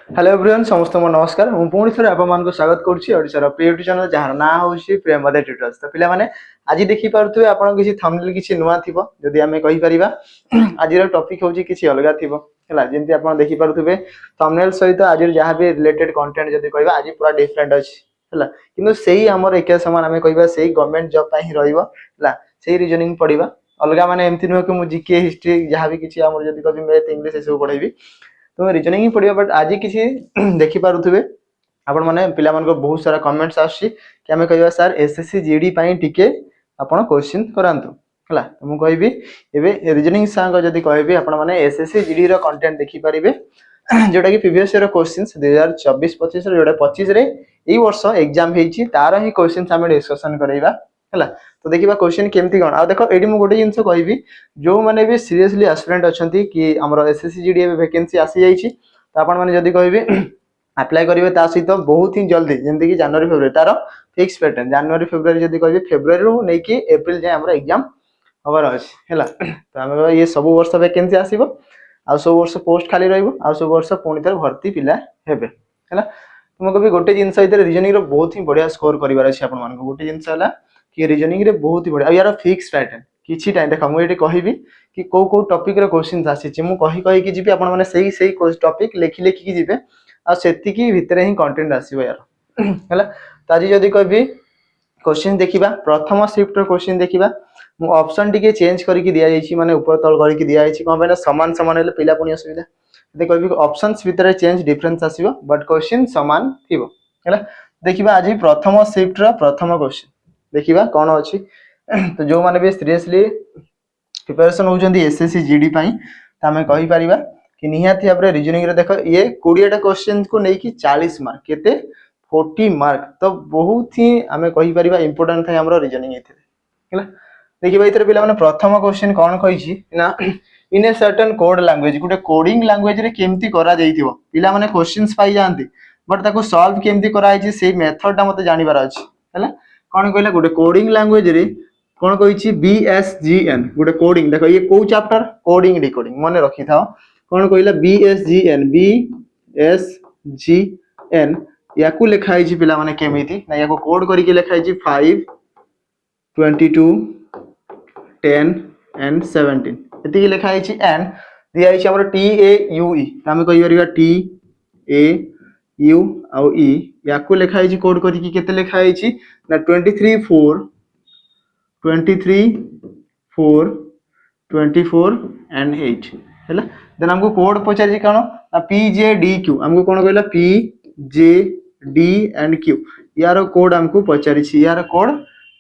Hello everyone समस्त नमस्कार मु पुणी थे आपको स्वागत करुँचार प्रिय यूट्यूब चैनल जार ना हूँ प्रेमदे ट्यूटर्स। तो पे आज देखिपे आप किसी थंबनेल किसी नुआ थी जदि आम कहीपर आज टॉपिक हूँ कि अलग थी जमी आप देखिपे थंबनेल सहित आज जहाँ भी रिलेटेड कंटेंट जब कह आज पूरा डिफरेंट अच्छी है कि से ही आमर एक सामान आम कह से गवर्नमेंट जॉब रही रिजनिंग पढ़ा अलग माने एमती नुह कि मुझे जीके हिस्ट्री जहाँ भी किसी आम जब कभी मैथ इंग्लिश सब पढ़ेबी तो रिजनिंग ही पढ़िया। बट आज किसी देखिपे आपण मैंने पिला बहुत सारा कमेंट्स आसी कि आम कह सर एसएससी जीडी टिके आप क्वेश्चन करातु है तो मुझे कहबी रिजनिंग सांग जब कहबी आपने एसएससी जीडी कंटेंट देखिपारे जोटा कि प्रीवियस ईयर क्वेश्चन 2024-25 जोटा 25 यही वर्ष एग्जाम होती तार ही क्वेश्चन आम डिस्कसन करवा है। तो देखा क्वेश्चन केमती कौन आ देख ये गोटे जिन कहबी जो मैंने भी सीरियसली एस्पिरेंट अच्छा कि आम एसएससी जीडी वैकेंसी आसी जाइए तो आपने जब कहबी अप्लाई करेंगे सहित बहुत ही जल्दी जमीक कि जनवरी फेब्रुआरी तार फिक्स पैटर्न जनवरी फेब्रुआरी जब कह फेब्रुआरी नहीं कि एप्रिल जाए आम एग्जाम हबार अच्छे है। तो आम ये सब वर्ष वैकेंसी आसो आ सब वर्ष पोस्ट खाली रहा सब वर्ष पुणी थे भर्ती पिला हेबे है। तो मुझे गोटे जिन रिजनिंग बहुत ही बढ़िया स्कोर करार अच्छे आप गोटे जिनस कि रिजनिंग बहुत ही बढ़िया यार फिक्स पैटर्न किसी टाइम देख मुझे कहबी कि कौ कौ टॉपिक रे क्वेश्चन आसी मुझे कहीकि जी आपने से टॉपिक लिखि लिखिकी जी आती भितर ही कंटेंट आसो यार है। तो आज जब कह क्वेश्चन देखा प्रथम शिफ्ट क्वेश्चन देखा ऑप्शन टी चेंज करके दि जाइए माने ऊपर तल करके दि जाइए कौन पे सामान सामान हेल्ले पिला पुणी असुविधा यदि कह ऑप्शंस भितर चेंज डिफरेंस आसो बट क्वेश्चन सामान थी है। देखा आज प्रथम शिफ्ट प्रथम क्वेश्चन देखा कौन अच्छी तो जो मैंने भी सीरियसली प्रिपरेशन होती एसएससी जीडी तो आम कहीपर कि निहाती भाव रिजनिंग देख ये 20टा क्वेश्चन को लेकिन 40 मार्क केते 40 मार्क तो बहुत ही आम कहीपर इंपोर्टाट थाए आम रिजनिंग है। देखिए ये पे प्रथम क्वेश्चन कौन कही ना इन ए सर्टेन कोड लैंग्वेज गोटे कोडिंग लैंग्वेज रे केमती करा जाइथिबो पिला माने क्वेश्चंस पाई जांती बट ताको सॉल्व केमती करा जाइछि से मेथड मते जानिबार अछि हैला कौन कहला गोटे कोडिंग लैंग्वेज रे कौन कही बीएसजीएन गोटे कोडिंग देखो ये कौ चैप्टर कोडिंग डिकोडिंग मन रखी था कौन कहला बीएसजीएन बीएसजीएन या लिखाई पिला माने केमिति ना या कोड करके लिखाई 5 22 10 एंड 17 ये लिखाई एंड दिखाई आम टी ए यू ई आम कहीपर टी ए यू आउ ई या लिखाई कोड करके लिखाई ना 23 4 23 4 24 एंड 8 है। देन हमको कोड पचार कौन ना पी जे डी क्यू आमको कौन कहला P J D and Q यार कोड आमको पचारि यार कोड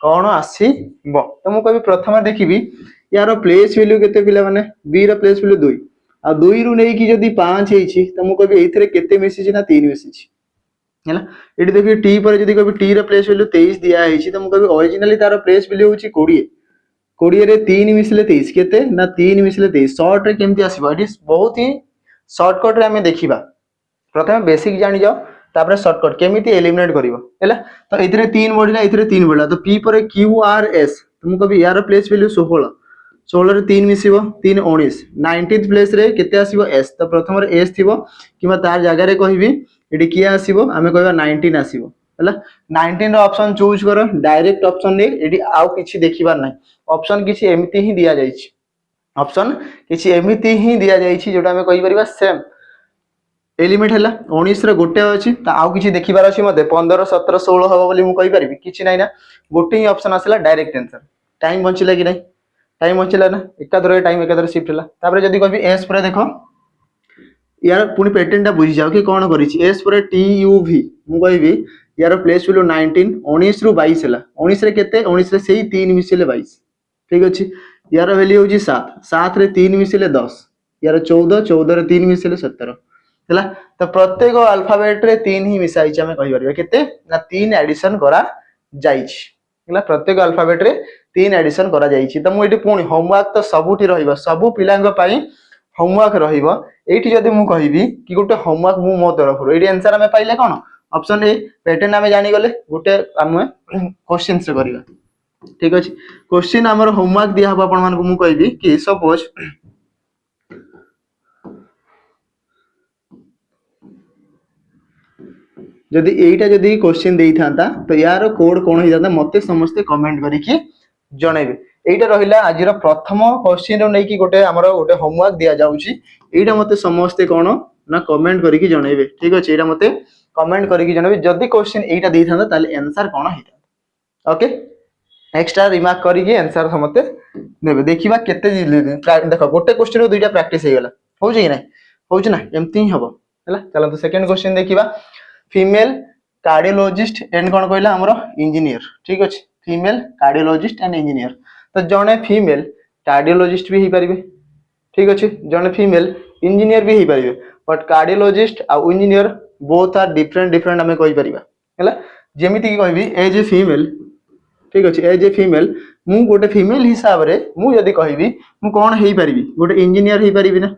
कौन आसो तो मुझे प्रथम देखी यार प्लेस वैल्यू के पिला माने बी रो प्लेस वैल्यू 2 आ 2 रु नहीं कि जदि 5 होती तो मुझे कहबी एथिरे केते मिसिछि ना 3 मिसिछि है। ये देखिए टी पर जब कभी टी प्लेस वैल्यू 23 दिखाई तो मुझे ओरिजिनली तार प्लेस वैल्यू हूँ 20 20 रे 3 मिसले 23 केते ना 3 मिसले 23 शॉर्ट रे केमती आसीबो एटी बहुत ही शॉर्टकट रे हमें देखिबा प्रथम बेसिक जानि जाओ तापर शॉर्टकट केमिति एलिमिनेट करिवो हैला। तो एथिरे 3 बढ़िला एथिरे 3 बढ़िला तो पी पर क्यू आर एस तो मुझे कहबी यार प्लेस वैल्यू 16 16 रे 3 मिसिबो 3 19 19th प्लेस रे केते आसीबो एस तो प्रथम रे एस थिबो किबा तार जगह रे कहबी एटी किए आसीबो आमे कहबा 19 आसीबो हैला 19 रो ऑप्शन चूज करो डायरेक्ट ऑप्शन ने एटी आउ किछि देखिबार नै ऑप्शन किछि एमिति ही दिया जाइछि ऑप्शन किछि एमिति ही दिया जाइछि जोटा हमें कहि परिबा सेम एलिमेंट हैला 19 रे गोटे अछि त आउ किछि देखिबार अछि मते 15 17 16 हबो बोली मु कहि परिबि किछि नै ना गोटे ही ऑप्शन आसला डायरेक्ट आंसर टाइम बंचिला कि नै टाइम बंचिला ना एकादरे टाइम एकादरे शिफ्ट हैला तापर जदी कहबी एस पर देखो यार पुणी पैटर्न टा बुझी जाओ कि कौन करिछि एस पर टी यू वी मु कहबी यार प्लेस वैल्यू 19 19 रु 22 हैला 19 रे केते 19 रे सेही 3 मिसिले 22 ठीक अछि यार वैल्यू होची 7 7 रे 3 मिसिले 10 यार 14 14 रे 3 मिसिले 17 हैला। तो प्रत्येक अल्फाबेट रे 3 ही मिसाई छ हमें कहि परबा केते ना 3 एडिशन करा जाइछि हैला प्रत्येक अल्फाबेट रे 3 एडिशन करा जाइछि। तो मु एठी पुणी होमवर्क तो सबुठी रहइबा सब पिलांग पई होमवर्क रहिबो एठी जदी मु कहिबी कि गोटे होमवर्क मु मो तरफ एठी आंसर हमें पाइले कोन ऑप्शन ए पैटर्न हमें जानि गले गोटे हमें क्वेश्चंस करिबा ठीक अछि क्वेश्चन हमर होमवर्क दिया हबो आपण मान को मु कहबी कि सपोज जदि एटा जदि क्वेश्चन देई थांता तो यार कोड कोन होई जाता मते समस्त कमेंट करिकि जणेबे। एटा रहिला आजिर प्रथम क्वेश्चन रो नै कि गोटे हमरो गोटे होमवर्क दिया जाउची एटा मते समस्त कोन ना कमेंट करिकि जणेबे। ठीक अछि एटा मते कमेंट करिकि जणेबे जदि क्वेश्चन एटा देई थांता ताले आंसर कोन हेता। ओके एक्स्ट्रा रिमार्क करिकि आंसर समते देबे। देखिबा केते देखो गोटे क्वेश्चन रो दुईटा प्रैक्टिस हे गेला हो जे नै हो जे ना एम्ति ही हबो हला। चलो तो सेकंड क्वेश्चन देखिबा फीमेल कार्डियोलॉजिस्ट एंड कोन कहला हमरो इंजीनियर। ठीक अछि फीमेल कार्डियोलॉजिस्ट एंड इंजीनियर तो जने फीमेल कार्डियोलॉजिस्ट भी ही परिबे। ठीक अछि जने फीमेल इंजीनियर भी ही परिबे बट कार्डियोलॉजिस्ट आ इंजीनियर बोथ आर डिफरेंट हमें कहि परिबा हला। जेमिति कि कहबी एज ए फीमेल ठीक अछि एज ए फीमेल मु गोटे फीमेल हिसाब रे मु यदि कहबी मु कोन हेई परिबी गोटे इंजीनियर हेई परिबी ना।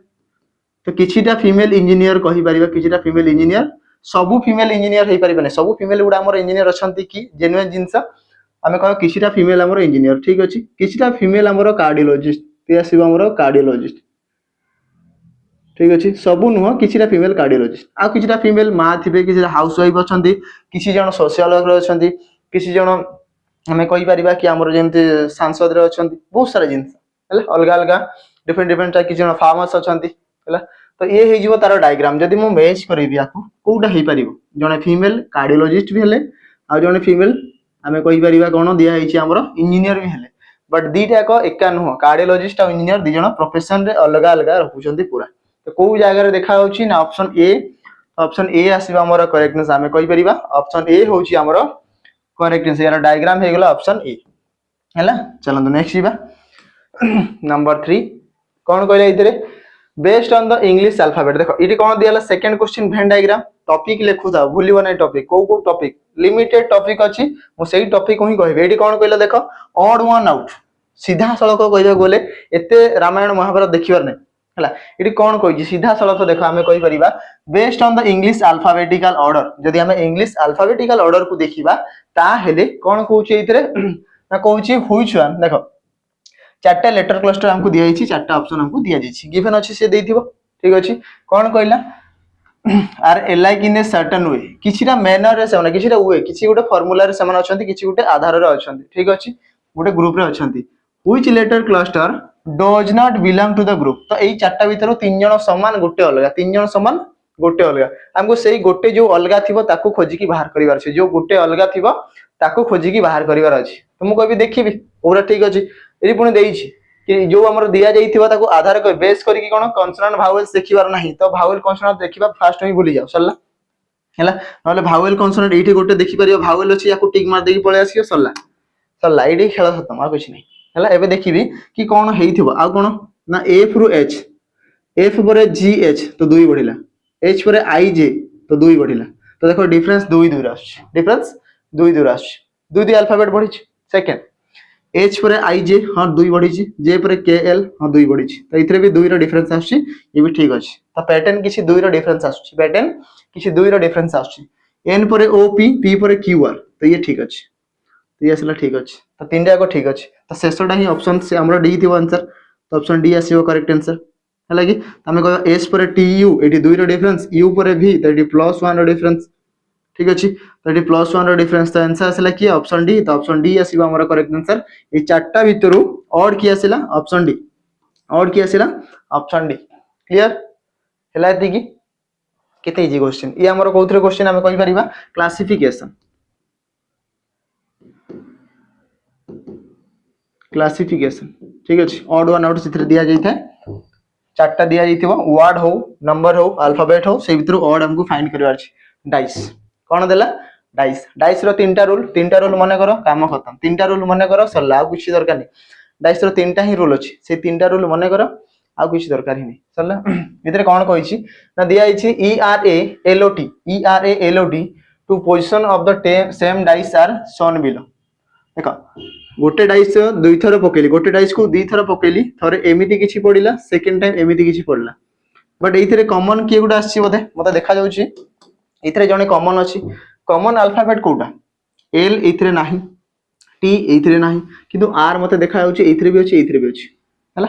तो किछिटा फीमेल इंजीनियर कहि परिबा किछिटा फीमेल इंजीनियर सबु फीमेल इंजीनियर हेई परिबा नै सबु फीमेल गुडा हमर इंजीनियर अछंती कि जेन्युइन जिंस आमे कह किछिटा फीमेल हमर इंजीनियर। ठीक अछि किछिटा फीमेल हमर कार्डियोलॉजिस्ट ते आसीबा हमर कार्डियोलॉजिस्ट। ठीक अछि सबु नुह किछिटा फीमेल कार्डियोलॉजिस्ट आ किछिटा फीमेल मा थिबे किछिटा हाउस वाइफ अछंती किछि जण सोशियोलॉजी रे अछंती किछि जण हमें कहि परिबा कि हमर जेंति सांसद रे अछंती बहुत सारा जिंस हला अलगा अलगा डिफरेंट किछि जण फार्मर्स अछंती हला। तो ये हे जीवो तारो डायग्राम जदि मु मैच करबी आकु कोउटा हे परिबो जणे फीमेल कार्डियोलॉजिस्ट भी हेले आ जणे फीमेल हमें कहि परिबा कोन दिया हेछि हमर इंजीनियर भी हेले बट दीटा को एका नुह कार्डियोलॉजिस्ट और इंजीनियर दी जण प्रोफेशन रे अलग अलग रहउछंती पूरा। तो कोउ जागा रे देखा होछि ना ऑप्शन ए आसीबा हमर करेक्टनेस हमें कहि परिबा ऑप्शन ए होछि हमर करेक्टनेस यार डायग्राम हे गेला ऑप्शन ए हला। चलो तो नेक्स्ट जीवा नंबर 3 कोन कहले इतरे based on the English alphabet. देखो इटी कोन दियाला second question Venn diagram topic लेखु था भूलिबो नै टॉपिक को टॉपिक लिमिटेड टॉपिक अछि मु सेही टॉपिक को ही कहबे। एटी कोन कहले देखो ऑड वन आउट सीधा सड़क कहबा बोले एते रामायण महाभारत देखिबार नै हला। इटी कोन कहछि सीधा सड़क देखो हमें कहि परिबा based on the English alphabetical order जदि हमें इंग्लिश अल्फाबेटिकल ऑर्डर को देखिबा ता हेले कोन कहछि इतरे ना कहछि व्हिच वन। देखो चारटा लेटर क्लस्टर हमको दिया जाइछि चारटा ऑप्शन हमको दिया जाइछि गिवन अछि से देइथिबो। ठीक अछि कोन कहला are alike in a certain way किछिटा मैनर रे सेमना किछिटा वे किछि गोटे फार्मूला रे सेमना अछंती किछि गोटे आधार रे अछंती। ठीक अछि गोटे ग्रुप रे अछंती which letter cluster does not belong to the group. तो एई चारटा भीतर तीन जण समान गोटे अलगा तीन जण समान गोटे अलगा हमको सेही गोटे जो अलगा थिबो ताको खोजि की बाहर करिवार छै जो गोटे अलगा थिबो ताको खोजि की बाहर करिवार अछि। तो मु कहबी देखिबी पूरा ठीक अछि एरी पुनी देइछि कि जो हमर दिया जाइथिबा ताको आधार कर बेस करी कि कोन कॉन्सोनेंट भावेल्स देखिबार नाही तो भावेल कॉन्सोनेंट देखिबा फास्ट ही भूली जाओ सरला हैला नले भावेल कॉन्सोनेंट एठी गोटे देखि परियो भावेल अछि याको टिक मार देकी पळे आसियो सरला सरला एठी खेल खत्म आ कुछ नहीं हैला। एबे देखिबी कि कोन हेइथिबो आ कोन ना एफ रु एच एफ परे जी एच तो 2 बढ़िला एच परे आई जे तो 2 बढ़िला। तो देखो डिफरेंस 2 दूर आछ डिफरेंस 2 दूर आछ 2 अल्फाबेट बढ़ी सेकंड एच परे आई जे हां 2 बढ़ी छी जे परे के एल हां 2 बढ़ी छी। तो इथरे भी 2 रो डिफरेंस आछी ये भी ठीक अछि। तो पैटर्न किछि 2 रो डिफरेंस आछी पैटर्न किछि 2 रो डिफरेंस आछी एन परे ओ पी पी परे क्यू आर तो ये ठीक अछि तो ये असला ठीक अछि। तो तीनटा को ठीक अछि तो शेषटा ही ऑप्शन से हमरा डी थिबो आंसर तो ऑप्शन डी आसीबो करेक्ट आंसर हैला कि हमें कह एस परे टी यू एटी 2 रो डिफरेंस यू परे भी तो एटी +1 रो डिफरेंस ठीक अछि। तो एटी +1 रो डिफरेंस तो आंसर आसला कि ऑप्शन डी तो ऑप्शन डी आसीबो हमरा करेक्ट आंसर। ए चारटा भितरु ऑड की आसीला ऑप्शन डी ऑड की आसीला ऑप्शन डी क्लियर हैला एति कि केते इजी क्वेश्चन ये हमर कोथरे क्वेश्चन हमें कहि परिबा क्लासिफिकेशन क्लासिफिकेशन ठीक अछि ऑड वन आउट सिथरे दिया जाई थाए चारटा दिया जाइथिबो वर्ड हो नंबर हो अल्फाबेट हो से भितरु ऑड हमको फाइंड करबार छै डाइस कोन देला डाइस डाइस रो तीनटा रूल माने करो काम खत्म तीनटा रूल माने करो सरला आ कुछ दरकार नहीं डाइस रो तीनटा ही रूल अछि से तीनटा रूल माने करो आ कुछ दरकार ही नहीं सरला। इधर कोन कहिछि ना दिया आइछि E R A L O T two position of the same dice are shown below. देखो गोटे डाइस दुई थर पकेली गोटे डाइस को दी थर पकेली थरे एमिति किछि पडिला सेकंड टाइम एमिति किछि पडला बट एइथरे कॉमन के गुडा आछि बोधे मते देखा जाउछि एइथरे जने कॉमन अछि कॉमन अल्फाबेट कोटा एल एइथरे नाही टी एइथरे नाही किंतु आर मते देखा जाउछि एइथरे भी अछि हला।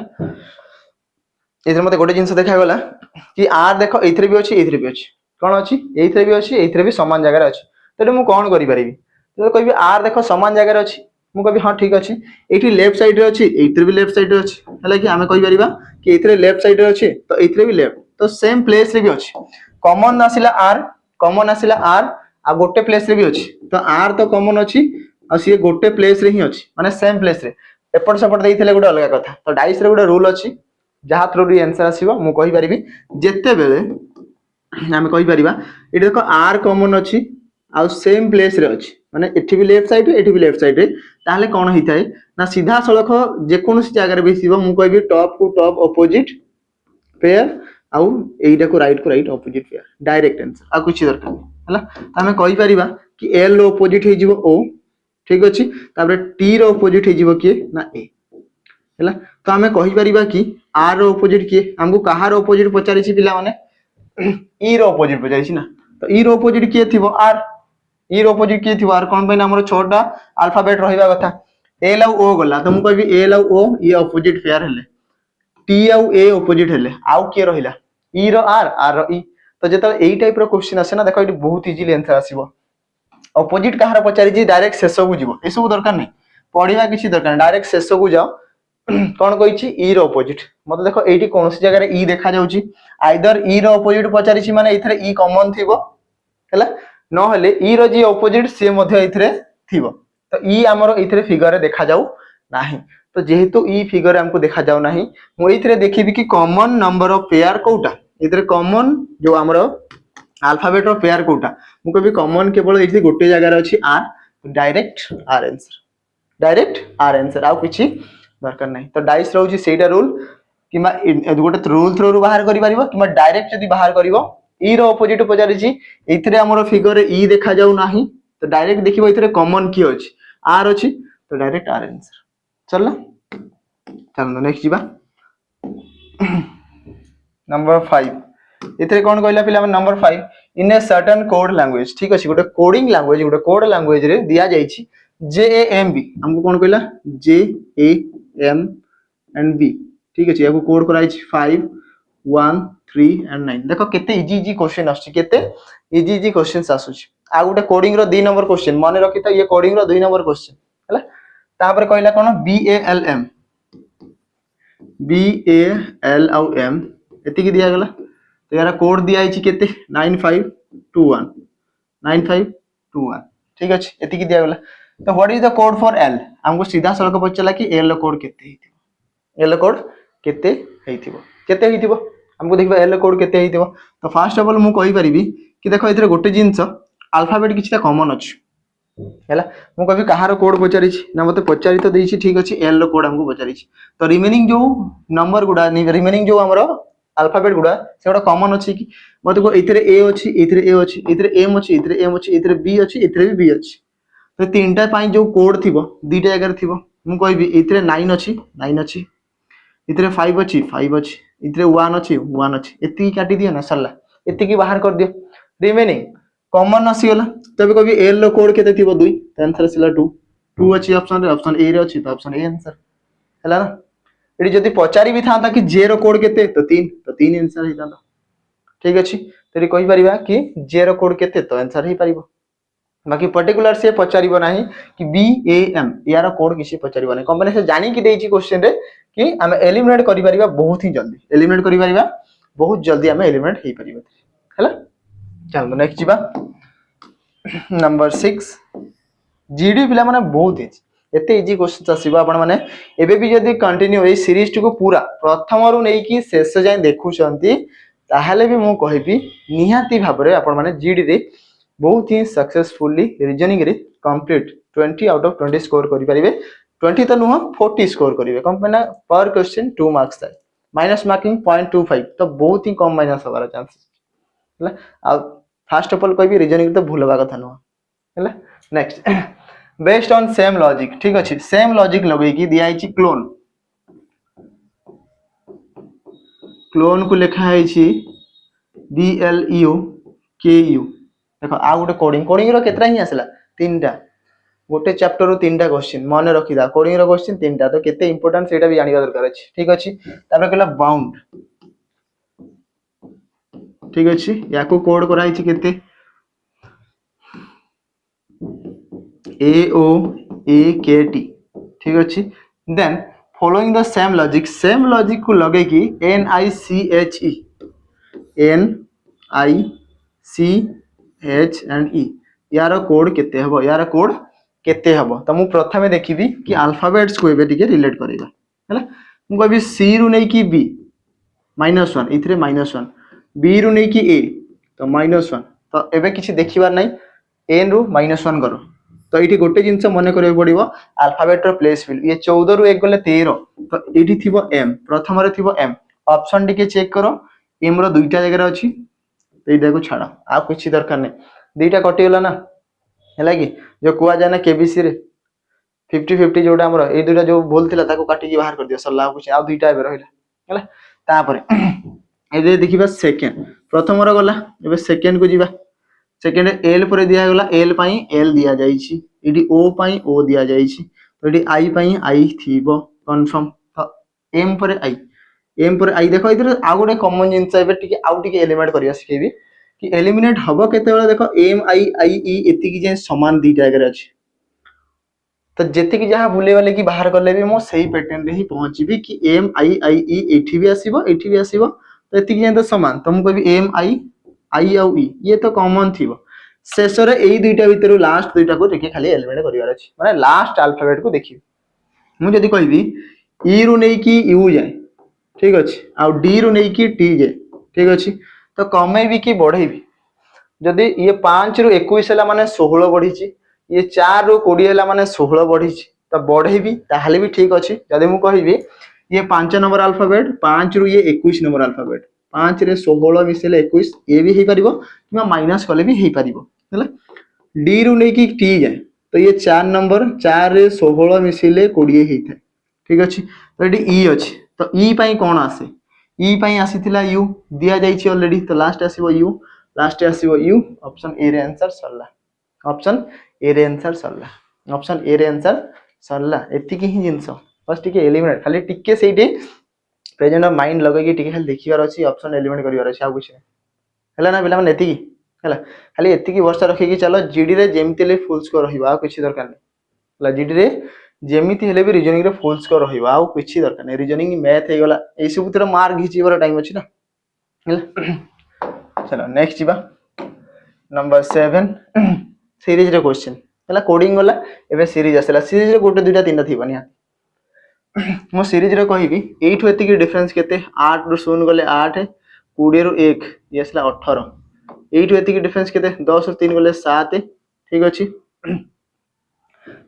एइथरे मते गोटे जिंस देखा गला कि आर देखो एइथरे भी अछि कौन अच्छी ये भी अच्छी ये भी सामान जगह अच्छी तो मुझे कौन करी तो कह आर देख सामान जगह अच्छी मुझे कह हाँ ठीक अच्छे ये लेफ्ट साइड अच्छी ये भी लेफ्ट साइड अच्छी है कि आम कहीपर कि ये लेफ्ट साइड अच्छे तो ये भी लेफ्ट तो सेम प्लेस रे भी अच्छी कॉमन आसिला आर आ गोटे प्लेस रे भी अच्छी तो आर तो कॉमन अच्छी आ सी गोटे प्लेस रे ही अच्छी माने सेम प्लेस रे एपट सेपट देइथिले गोटे अलग कथा तो डाइस रे गोटे रूल अच्छी जहाँ थ्रू आंसर आसीबो मु कहि परिबी जेते बेले आम कहीपर ये देख आर कॉमन अच्छी आउ सेम प्लेस रे अच्छी माने एठी भी लेफ्ट साइड एठी भी लेफ्ट साइड रे ताहले कोन होइथाय ना सीधा सड़क जेकोसी जगह बेसिबो मु कहबी top to top opposite pair आउ एटा को right opposite pair direct answer आ कुछ दरकार नहीं हला तो आमे कहि परिबा कि एल रो ऑपोजिट हे जिवो ओ ठीक अछि तापर टी रो ऑपोजिट हे जिवो के ना ए हला तो आमे कहि परिबा कि आर रो ऑपोजिट के हमको कहार ऑपोजिट पचारि छि पिला माने ई रो ऑपोजिट पचारि छि ना तो ई रो ऑपोजिट के थिबो आर ई रो ऑपोजिट के थिबो आर कोन पे हमर छोटा अल्फाबेट रहिबा कथा एल आउ ओ गला तो मु कहबी एल आउ ओ ये ऑपोजिट पेयर हेले टी आउ ए ऑपोजिट हेले आउ के रहिला ई रो आर रो ई तो जेता एई टाइप रो क्वेश्चन आसे ना देखो ये बहुत इजीली आंसर आसीबो ऑपोजिट कहार पचारि जी डायरेक्ट शेष को जीवो ए सब दरकार नहीं पढ़िबा किछि दरकार नहीं डायरेक्ट शेष को जाओ कौन कही ई रो ऑपोजिट मतलब देखो एठी कौन सी जगह ई देखा जाउची आइदर ई रो ऑपोजिट पचारि छी माने इथरे ई कॉमन थिबो हैला न हले ई रो जी ऑपोजिट से मध्ये इथरे थिबो तो ई हमरो इथरे फिगर रे देखा जाऊ नाही तो जेहेतु ई फिगर हमको देखा जाऊ नाही मु इथरे देखिबी कि कॉमन नंबर ऑफ पेयर कोटा इथरे कॉमन जो हमरो अल्फाबेट रो पेयर कोटा मु कहबी कॉमन केवल इथि गोटे जगह रे अछि आर डायरेक्ट आर आंसर आउ किछि दरकार नहीं तो डाइस रहउची सेटा रूल किमा गोटे रूल थ्रू रु बाहर करि परिबो किमा डायरेक्ट जदी बाहर करिवो ई रो ऑपोजिट पचारि छी एथिरे हमरो फिगर ई देखा जाऊ नाही तो डायरेक्ट देखिबो एथिरे कॉमन की अछि आर अछि तो डायरेक्ट आर आंसर चलना चलो नेक्स्ट जीवा नंबर 5 एथिरे कोन कहला पिला number 5 in a certain code language ठीक अछि गोटे कोडिंग लैंग्वेज गोटे कोड लैंग्वेज रे दिया जाई छी JAMB हमको कौन कहला JAM एंड B ठीक अछि याको कोड कराई छी 5 1 3 एंड 9 देखो केते इजी क्वेश्चन आछी केते इजी क्वेश्चंस आसुची आ गोटे कोडिंग रो 2 नंबर क्वेश्चन माने रखि त ये कोडिंग रो 2 नंबर क्वेश्चन हला तापर कहला कोन BAL आउ M एति की दिया गला तो यार कोड दिया आइची केते 9521 ठीक अछि एति की दिया गला तो what is the code for L हमको सीधा सड़क पचला कि L कोड केते हेतिबो L कोड केते हेतिबो हमको देखबा L कोड केते हेतिबो तो फर्स्ट ऑफ ऑल मु कहि परिबी कि देखो इथरे गोटे जिंस अल्फाबेट किछटा कॉमन अछि हैला मु कहबी कहार कोड पचारि छी ना मते पचारि तो देछि ठीक अछि L रो कोड हमको पचारि छी तो रिमेनिंग जो नंबर गुडा रिमेनिंग जो हमरो अल्फाबेट गुडा सेटा कॉमन अछि कि मते को इथरे A अछि इथरे A अछि इथरे M अछि इथरे M अछि इथरे B अछि इथरे भी B अछि तो तीनटा पाई जो कोड थिबो दीटा जगह थिबो मु कहबी इथरे 9 अछि इथरे 5 अछि इथरे 1 अछि एति काटी दियो ना सरला एति की बाहर कर दियो रिमेनिंग कॉमन आसी गला तबे कहबी L रो कोड केते थिबो 2 तो आंसर सिला 2 अछि ऑप्शन A रे अछि तो ऑप्शन A आंसर हला ना एडी जदी पचारी भी थाता कि J रो कोड केते तो 3 आंसर हे थाता ठीक अछि तरी कहि परिबा कि J रो कोड केते तो आंसर हे परिबो बाकी पर्टिकुलर से पचारिबो नाही कि BAM यार कोड किसी पचारिबो नाही कंपनी से जानी कि देछि क्वेश्चन रे कि हम एलिमिनेट करि परिबा बहुत ही जल्दी हम एलिमिनेट हे परिबा हैला चलो नेक्स्ट जीवा नंबर 6 जीडी पिला माने बहुत इजी एते इजी क्वेश्चन आसीबा आपण माने एबे भी जदी कंटिन्यू ए सीरीज को पूरा प्रथम रु नै कि शेष जाय देखुछंती ताहाले भी मु कहिबी निहाती भाबरे आपण माने जीडी रे बहुत ही सक्सेसफुली रीजनिंग रे कंप्लीट 20 आउट ऑफ 20 स्कोर करि परिबे 20 तो नुह 40 स्कोर करिवे कंपना पर क्वेश्चन 2 मार्क्स थाए माइनस मार्किंग 0.25 तो बहुत ही कम माइनस होबार चांसेस हला आ फर्स्ट ऑफ ऑल कहबी रीजनिंग तो भूलबा कथा नुह हला next based on same logic ठीक अछि सेम लॉजिक लगै कि दिया आइछि क्लोन को लिखा आइछि BLEO देखो आ गोटे कोडिंग रो केतरा ही आसला तीनटा गोटे चैप्टर रो तीनटा क्वेश्चन माने रखिदा कोडिंग रो क्वेश्चन तीनटा तो केते इंपोर्टेंट सेटा भी जानिबा दरकार अछि ठीक अछि तापर कहला बाउंड ठीक अच्छे या कोड कराई केते AOAKT ठीक अच्छे then following the same logic को लगे कि NICHE एंड ई यार कोड केते हबो यार कोड केते हबो तो मु प्रथमे देखिबी कि अल्फाबेट्स को एबे टिके रिलेट करिबा हैला मु कहबी C रु नै कि B -1 इथरे -1 B रु नै कि A तो -1 तो एबे किछि देखिबार नै N रु -1 करो तो ये गोटे जिनस मन करा पड़ो अल्फाबेट प्लेस फिल ये 14 रु 1 गले 13 तो ये थी एम प्रथम थी एम ऑप्शन टी चेक करो एम रो दुईटा जगह अच्छी तो यहाँ को छाड़ आ किसी दरकार नहीं दुईटा कटिगला ना है कि जो कह जाए ना केबीसी रे 50-50 जोटा आम ये दुईटा जो भूल थी काटिकी बाहर कर दिया सरला कुछ आ दुईटा रहा ये देखा सेकेंड प्रथम गला सेकेंड को जीवा सेकेंड एल पर दिया गला एल पाई एल दिया जाइछि इडी ओ पाई ओ दिया जाइछि तो इडी आई पाई आई थीबो कंफर्म तो एम पर आई देखो इधर आ गोटे कॉमन जिंस एबे टिके आउ टिके एलिमिनेट करिया सिखेबी कि एलिमिनेट हबो केते बेला देखो एम आई आई ई एति की जे समान दी जगह अछि तो जेति की जहां भूले वाले की बाहर करले भी मो सही पैटर्न रे ही पहुंचीबी कि एम आई आई ई एठी भी आसीबो तो एति की जे तो समान तो मु कहबी एम आई आई आउ ई ये तो कॉमन थी शेष रे एई दुईटा भितर लास्ट दुईटा को देखि खाली एलिमिनेट करिवार अछि माने लास्ट अल्फाबेट को देखि मु जदी कहबी ई रु नै कि यू जाय ठीक अछि आ डी रु नै कि टी जाय ठीक अछि तो कमेबी कि बढ़ेबी जदी ये 5 रु 21 हला माने 16 बढ़ीची ये 4 रु 20 हला माने 16 बढ़ीची तो बढ़ेबी ताहाले भी ठीक अछि जदी मु कहबी ये 5 नंबर अल्फाबेट 5 रु ये 21 नंबर अल्फाबेट 5 रे 16 मिसेले 21 ये भी हे परिबो किमा माइनस कले भी हे परिबो हैला डी रु नै कि टी जाय तो ये 4 नंबर 4 रे 16 मिसेले 20 हे थाए ठीक अछि तो एडी ई अछि तो ई पई कोन आसे ई पई आसीथिला यू दिया जाइछि ऑलरेडी तो लास्ट आसीबो यू लास्ट आसीबो यू ऑप्शन ए रे आंसर सरला ऑप्शन ए रे आंसर सरला ऑप्शन ए रे आंसर सरला एति की ही जिंस बस टिके एलिमिनेट खाली टिके सेठी प्रेजेंट ऑफ माइंड लगे टिके खाली देखिबार अछि ऑप्शन एलिमिनेट करिवार अछि आ कुछ हैला ना पिला माने एति की हैला खाली एति की वर्षा रखि की चलो जीडी रे जेमतिले फुल स्कोर रहिबा आ किछि दरकार नै हैला जीडी रे जेमिति हेले भी रीजनिंग रे फुल स्कोर रहिबा आ किछि दरकार नै रीजनिंग मैथ हे गला ए सब तरह मार्क घिचिबार टाइम अछि ना हैला चलो नेक्स्ट जीवा नंबर 7 सीरीज रे क्वेश्चन हैला कोडिंग गला एबे सीरीज आसला सीरीज रे गोटे दुटा तीनटा थिबा निया मो सीरीज रे कहिबी एठो एति की डिफरेंस केते 8 रु 0 गले 8 20 रु 1 ये आसला 18 एठो एति की डिफरेंस केते 10 रु 3 गले 7 ठीक अछि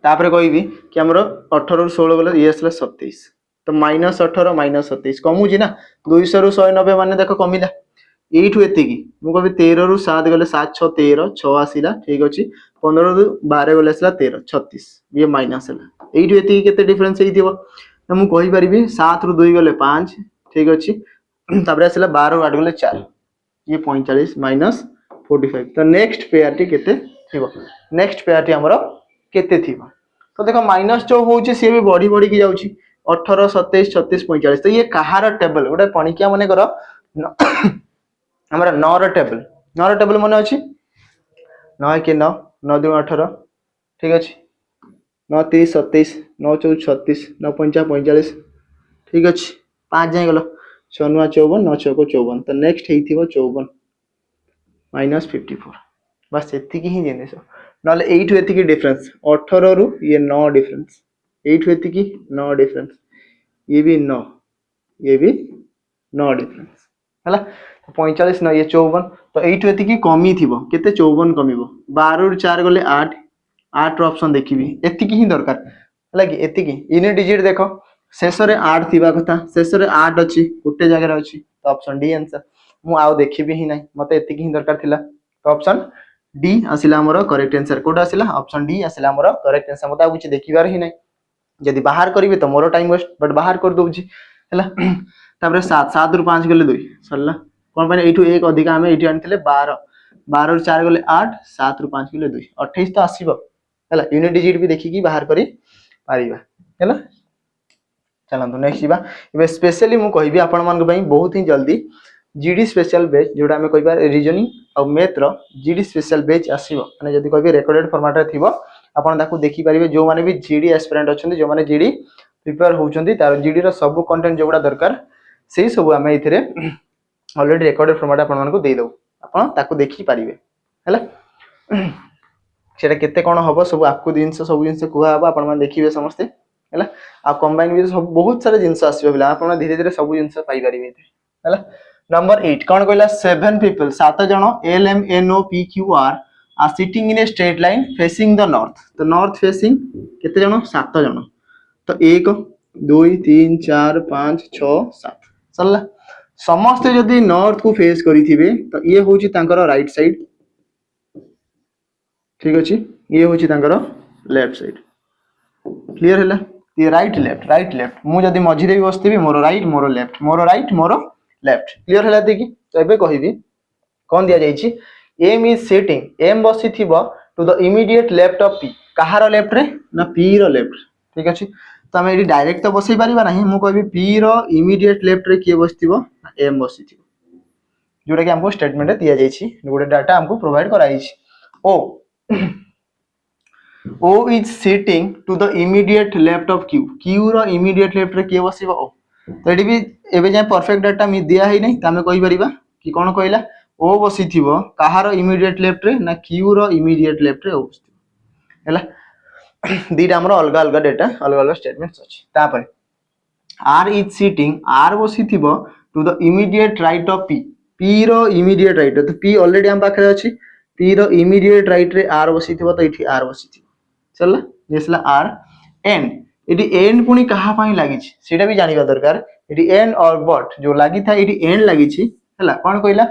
तापरे कहिबी कि हमरो 18 रु 16 गले ये आसला 27 तो -18 -27 कमु जी ना 200 रु 190 माने देखो कमिला एठो एति की मु कहबी 13 रु 7 गले 7 6 13 6 आसीला ठीक अछि 15 रु 12 गले आसला 13 36 ये माइनस हला एठो एति केते डिफरेंस हेइथिबो तो मु कहि परिबी 7 रु 2 गले 5 ठीक अछि तापरे आसला 12 रु 8 गले 4 ये 45 माइनस 45 तो नेक्स्ट पेयर टी केते थिबो नेक्स्ट पेयर टी हमरो केते थिबो तो देखो माइनस जो होउची से भी बढ़ी बढ़ी की जाउची 18 27 36 45 तो ये कहार टेबल गोटे पणिकिया माने करो हमरा 9 रो टेबल माने अछि 9 के 9 9 2 18 ठीक अछि 9 30 27 9 14 36 9 5 45 ठीक अछि 5 जाय गलो 6 9 54 9 6 54 तो नेक्स्ट हेइथिबो 54 -54 बस एति की ही जिनिस नले एठु एति की डिफरेंस 18 रु ये 9 डिफरेंस एठु एति की 9 डिफरेंस ये भी 9 डिफरेंस हला 45 9 ये 54 तो एठु एति की कमी थिबो केते 54 कमिबो 12 रु 4 गले 8 8 रो ऑप्शन देखिबी एति की ही दरकार हला कि एति की यूनिट डिजिट देखो शेष रे 8 थिबा कथा शेष रे 8 अछि गुटे जगह रे अछि तो ऑप्शन डी आंसर मु आउ देखिबी ही नै मते एति की ही दरकार थिला तो ऑप्शन डी आसिला हमरो करेक्ट आंसर कोड आसिला ऑप्शन डी आसिला हमरो करेक्ट आंसर मते आ कुछ देखिबार ही नै यदि बाहर करिवे तो मोर टाइम वेस्ट बट बाहर कर दोउची हैला तापरे 7 7 रु 5 गले 2 सरला कोन पाने एठु एक अधिक हमें एठु आनथिले 12 12 रु 4 गले 8 7 रु 5 गले 2 28 तो आसीबो हैला यूनिट डिजिट भी देखि की बाहर करी पारिबा हैला चलंतु नेक्स्ट जीवा एबे स्पेशली मु कहिबी आपण मान पई बहुत ही जल्दी जीडी स्पेशल बेच जोटा आम कह रीजनिंग और मैथ रो जीडी स्पेशल बेच आसो मैंने जब कह रेकर्डेड फॉर्मेट थी आपको देखिपारे जो मैंने भी जीडी एस्पिरेंट अच्छा जो मैंने जीडी प्रिपेयर होती तार जीडी रो सब कंटेंट जोगुड़ा दरकार से सब आम ये अलरेडी रेकर्डेड फॉर्मेट आपको देदेव आपको देखिपारे है सेटा केते कौन हम सब आपको जिनस सब जिन कहब आप देखिए समस्ते है आ कंबाइन भी सब बहुत सारा जिनस आसो आप धीरे धीरे सब जिन पाइपर है नंबर 8 कौन कहला 7 पीपल 7 जन LMNOPQR are sitting in a straight line facing the north तो नॉर्थ फेसिंग केते जन 7 जन तो 1 2 3 4 5 6 7 चलला समस्ते जदि नॉर्थ को फेस करिथिबे तो ये होची तांकर राइट साइड ठीक अच्छे ये हूँ लेफ्ट साइड क्लीयर है ये राइट लेफ्ट मुझे मझे भी बसती more right more left more right more left clear है देखिए तो ये कहि कौन दि जाइए एम इज सिटिंग एम बसी to the immediate left of P कहार लेफ्ट रे ना पी रो लेफ्ट ठीक अच्छे तो आम ये डायरेक्ट तो बसई पार ना मुझे कहि पी रो इमिडिएट लेफ्ट रे किए बस एम बसी जोटा कि हमको स्टेटमेंट दि जाइए गोटे डाटा हमको प्रोवाइड कराई ओ O is sitting to the immediate left of Q. Q row immediate left रे किए बसिबो O. तो एडी भी एबे जाय परफेक्ट डाटा मी दिया है नै तमे कहि परिबा कि कोन कहला O बसिथिबो कहार immediate left रे ना Q रो immediate left रे O बसिथिबो हैला दीटा हमर अलग अलग डाटा अलग अलग स्टेटमेंट्स अछि तापर R is sitting R बसिथिबो to the immediate right of P. P रो immediate right तो P ऑलरेडी हम पाखरे अछि P रो इमीडिएट राइट रे R बसिथिबो तो इठी R बसिथिबो चलला जेसला R N इठी N पुनी कहा पई लागि छि सेटा भी जानिबा दरकार इठी N और बट जो लागि था इठी N लागि छि हला कोन कहला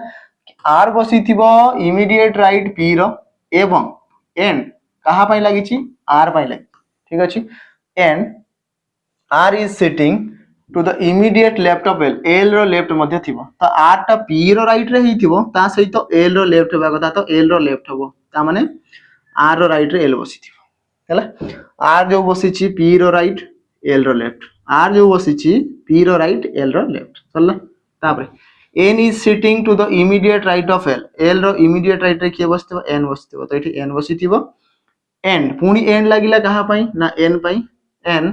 R बसिथिबो इमीडिएट राइट P रो एवं N कहा पई लागि छि R पई लागि ठीक अछि N R is sitting to the immediate left of L L रो लेफ्ट मध्ये थिबो तो R टा P रो राइट रे हिथिबो ता सहित L रो लेफ्ट होबा कथा तो L रो लेफ्ट होबो ता माने R रो राइट रे L बसिथिबो हैला R जो बसिछि P रो राइट L रो लेफ्ट R जो बसिछि P रो राइट L रो लेफ्ट चलला तापरे N is sitting to the immediate right of L L row immediate right रे के बसिथिबो N बसिथिबो तो एठी N बसिथिबो N पुनी N लागिला कहा पई ना N पई N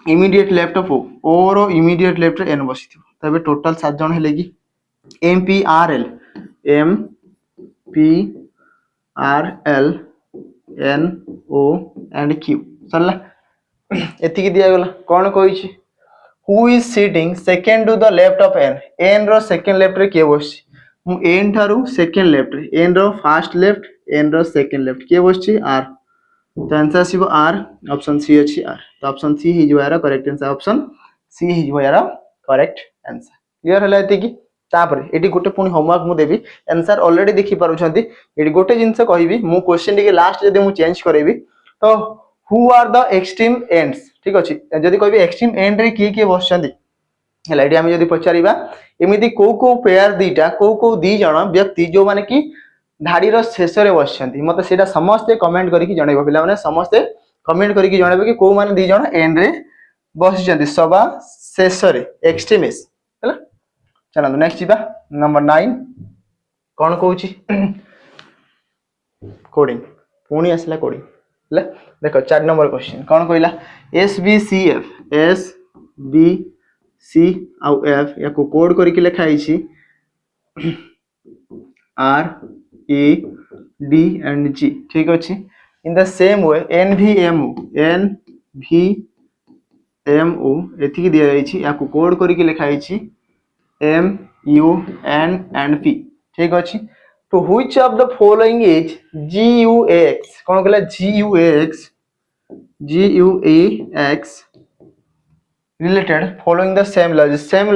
immediate left of O रो इमीडिएट लेफ्ट रे एन बसी तबे टोटल 7 जन हेले कि M P R L N O and Q चलला एति दिया गला कोन कहि छि who is sitting second to the left of N N रो सेकंड लेफ्ट रे के बसी मु एन थारु सेकंड लेफ्ट रे एन रो फर्स्ट लेफ्ट एन रो सेकंड लेफ्ट के बसी आर तो आंसर आसीबो आर ऑप्शन सी अछि आर तो ऑप्शन सी ही जो यार करेक्ट आंसर ऑप्शन सी ही जो यार करेक्ट आंसर क्लियर हला एति कि तापर एटी गोटे पुनी होमवर्क मु देबी आंसर ऑलरेडी देखि पारु छथि एटी गोटे जिंस कहबी मु क्वेश्चन के लास्ट जदि मु चेंज करेबी तो who are the extreme ends ठीक अछि जदि कहबी एक्सट्रीम एंड रे की बसछंती हला एटी हम जदि पचारिबा एमिति को पेयर दीटा को दी जण व्यक्ति जो माने कि धाड़ीर शेष रे बसछंती मते सेटा समस्त कमेंट करिकि जणैबो पिला माने समस्त कमेंट करिकि जणैबो कि को माने दी जण एंड रे बसछंती सभा शेष रे एक्सट्रीमिस हला चलो नेक्स्ट जीबा नंबर 9 कोन कहूची कोडिंग पुनी आसला कोडिंग हला देखो 4 नंबर क्वेश्चन कोन कहला SBCF S B C आउ F या को कोड करिकि लिखाई छी R E D and G ठीक अछि in the same way NVMO एथि दिया जाई छी या को कोड करिकि लिखाई छी M U N and P ठीक अछि तो which of the following is GUAX कोन कहला GUAX related following the same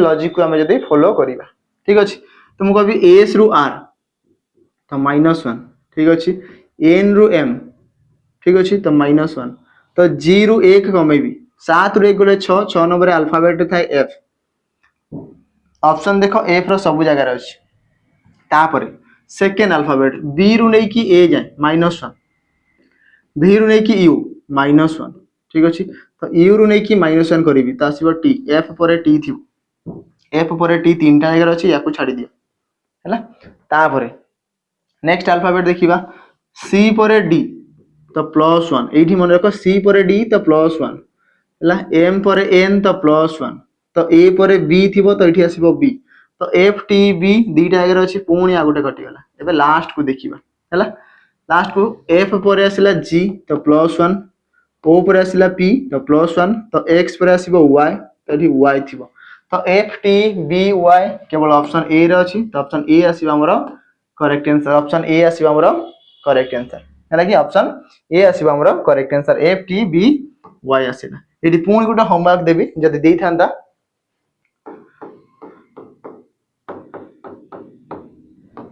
logic को हम जदी फॉलो करिबा ठीक अछि तो मु कहबी S रु R तो -1 ठीक अछि N रु M ठीक अछि तो -1 तो G रु 1 कमेबी 7 रु 1 गले 6 6 नंबर अल्फाबेट थाए F ऑप्शन देखो F रो सब जगह अछि तापर सेकंड अल्फाबेट B रु नै कि A जाय -1 V रु नै कि U -1 ठीक अछि तो U रु नै कि -1 करिबी तो आसीबो T F परे T थिबो एफ पर टी तीन टा जगह अच्छी या छाड़ी दियो है तापर नेक्स्ट अल्फाबेट देखा सी पर डी तो +1 ये मन रख सी पर डी तो +1 है एम पर एन तो +1 तो ए पर बी थी तो ये आसो बी तो एफ टी बी दीटा जगह अच्छी पुणी आ गए कटिगला एवं लास्ट को देखा है लास्ट को एफ पर आसला जी तो +1 ओ पर आसला पी तो +1 तो एक्स पर आसो वाई तो ये वाई थी तो एफ टी बी वाई केवल ऑप्शन ए रे अच्छी तो ऑप्शन ए आसो आमर करेक्ट आंसर ऑप्शन ए आसो आमर करेक्ट आंसर है कि ऑप्शन ए आसो आमर correct answer F T B Y आसला ये पुणी गोटे होमवर्क देवी जदि दे था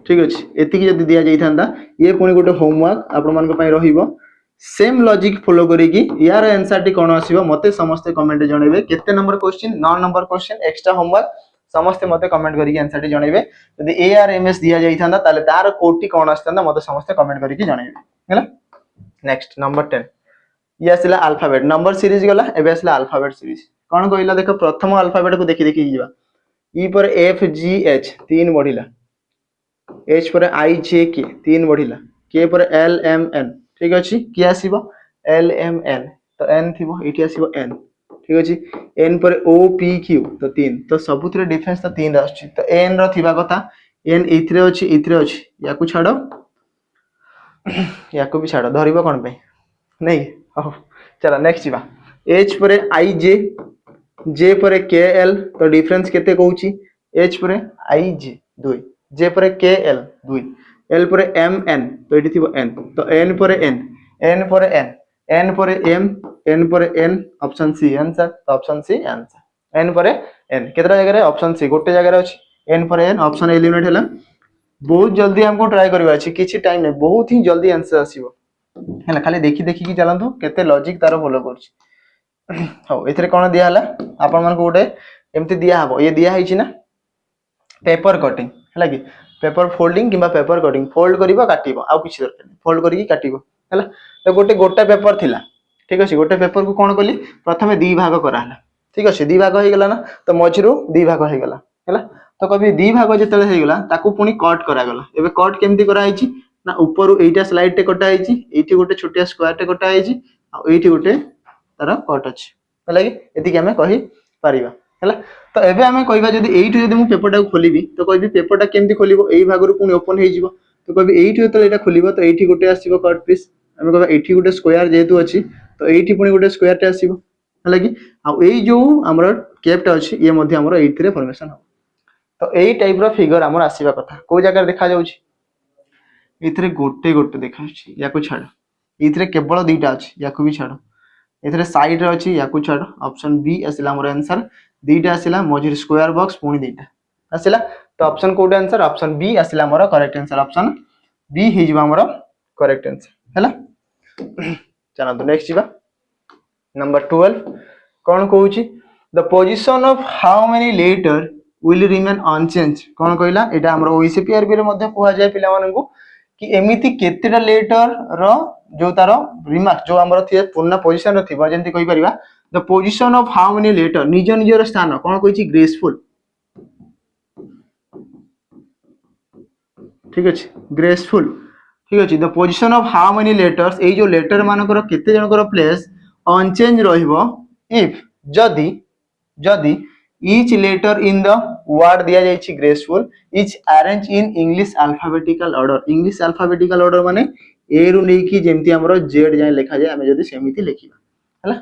ठीक अच्छे एतिकी जदि दि जाइथा ये पुणी गोटे होमवर्क आपण सेम लॉजिक फॉलो करिकी यार आंसर टी कौन आसीबो मते समस्त कमेंट जणेबे केते number question 9 number question extra homework समस्त मते कमेंट करिकी आंसर टी जणेबे यदि ए आर एम एस दिया जाइथा ताले तार कोटी कौन आस्ता मते समस्त कमेंट करिकी जणेबे हैला नेक्स्ट नंबर 10 ये आसला अल्फाबेट नंबर सीरीज गला एबे आसला अल्फाबेट सीरीज कौन कहला देखो प्रथम अल्फाबेट को देखि देखि जीवा ई पर एफ जी एच 3 बढ़िला एच पर आई जे के 3 बढ़िला के पर एल एम एन ठीक अच्छे किए आसो एल एम एन तो एन थी ये आसो एन ठीक अच्छे एन पर ओ पी क्यू तो 3 तो सबुत डिफरेंस तो 3 आसुची तो एन रहा कथा एन इथरे अच्छी या छाड़ या भी छाड़ धरब कौन पे नहीं हाँ चलो नेक्स्ट जीवा एच पर आई जे जे पर के एल तो डिफरेंस केते कहूची एच पर आई जे 2 जे पर के एल 2 एल पर एम एन तो ये थी एन तो एन पर एन एन पर एन एन पर एन पर एन ऑप्शन सी आंसर तो ऑप्शन सी आंसर एन पर एन केतरा जगह ऑप्शन सी गोटे जगह अच्छी एन पर एन ऑप्शन एलिमिनेट है बहुत जल्दी हमको ट्राई करवा अछि किछि टाइम नहीं बहुत ही जल्दी आंसर आसीबो है खाली देखी देखी चलतु केते लॉजिक तार फॉलो कर हाँ एथरे कौन दिया हला आपण मन को गोटे एमती दिया हबो ये दिया है ना पेपर कटिंग है कि पेपर फोल्डिंग किंबा पेपर कटिंग फोल्ड करिवो काटिवो आ किछि दरकार नहीं फोल्ड करिकी काटिवो हैला तो गोटे पेपर थिला ठीक अछि गोटे पेपर को कोन कली प्रथमे दी भाग करा हला ठीक अछि दी भाग हो गेला ना तो मझिरु दी भाग हो गेला हैला तो कभी दी भाग जेतले हो गेला ताकू पुनी कट करा गला एबे कट केमती करा आइछि ना ऊपर एटा स्लाइड टे कटा आइछि एठी गोटे छोटिया स्क्वायर टे कटा आइछि आ एठी गोटे तार कट अछि हैला कि एतिके हमें कहि परिबा हैला तो एबे हमें कहबा जदी एइठु जदी मु पेपर टा खोलिबी तो कहबी पेपर टा केमती खोलिबो एई भागरु पुनी ओपन हे जिवो तो कहबी एइठु जतले एटा खोलिबो तो एइठी गोटे आसीबो कट पीस हमें कहबा एइठी गोटे स्क्वायर जेतु अछि तो एइठी पुनी गोटे स्क्वायर टा आसीबो हैला कि आ एई जो हमर कैप टा अछि ये मध्ये हमर एइथिरे फॉर्मेशन हो तो एई टाइप रो फिगर हमर आसीबा कथा को जगह देखा जाउछि एथिरे गोटे गोटे देखा अछि याको छाड़ एथिरे केवल दुईटा अछि याको भी छाड़ एथिरे साइड रे अछि याको छाड़ ऑप्शन बी आसिला हमर आंसर दीटा आसिला मझिर स्क्वायर बॉक्स पुणी दीटा आसिला तो option code answer option B आसिला हमर करेक्ट आंसर ऑप्शन बी हे जिवा हमर करेक्ट आंसर हैला चलो तो नेक्स्ट जिवा नंबर 12 कोन कहूची the position of how many letter will remain unchanged कोन कहला एटा हमर ओईसीपीआरबी रे मध्ये कहआ जाय पिला मानन को कि एमिति केतेटा लेटर रो जो तारो रिमार्क जो हमर थिए पूर्ण पोजीशन रे थिबा जेंति कहि परिबा the position of how many letter निज निजर स्थान कोन कहिछि ग्रेसफुल ठीक अछि ग्रेसफुल ठीक अछि the position of how many letters ए जो लेटर मानकर केते जनकर प्लेस अनचेंज रहिबो इफ जदी जदी each letter in the word दिया जाइछि graceful is arrange in English alphabetical order माने ए रु नै कि जेमति हमरो जेड जाय लिखा जाय हमें जदी सेमिति लिखिबा हला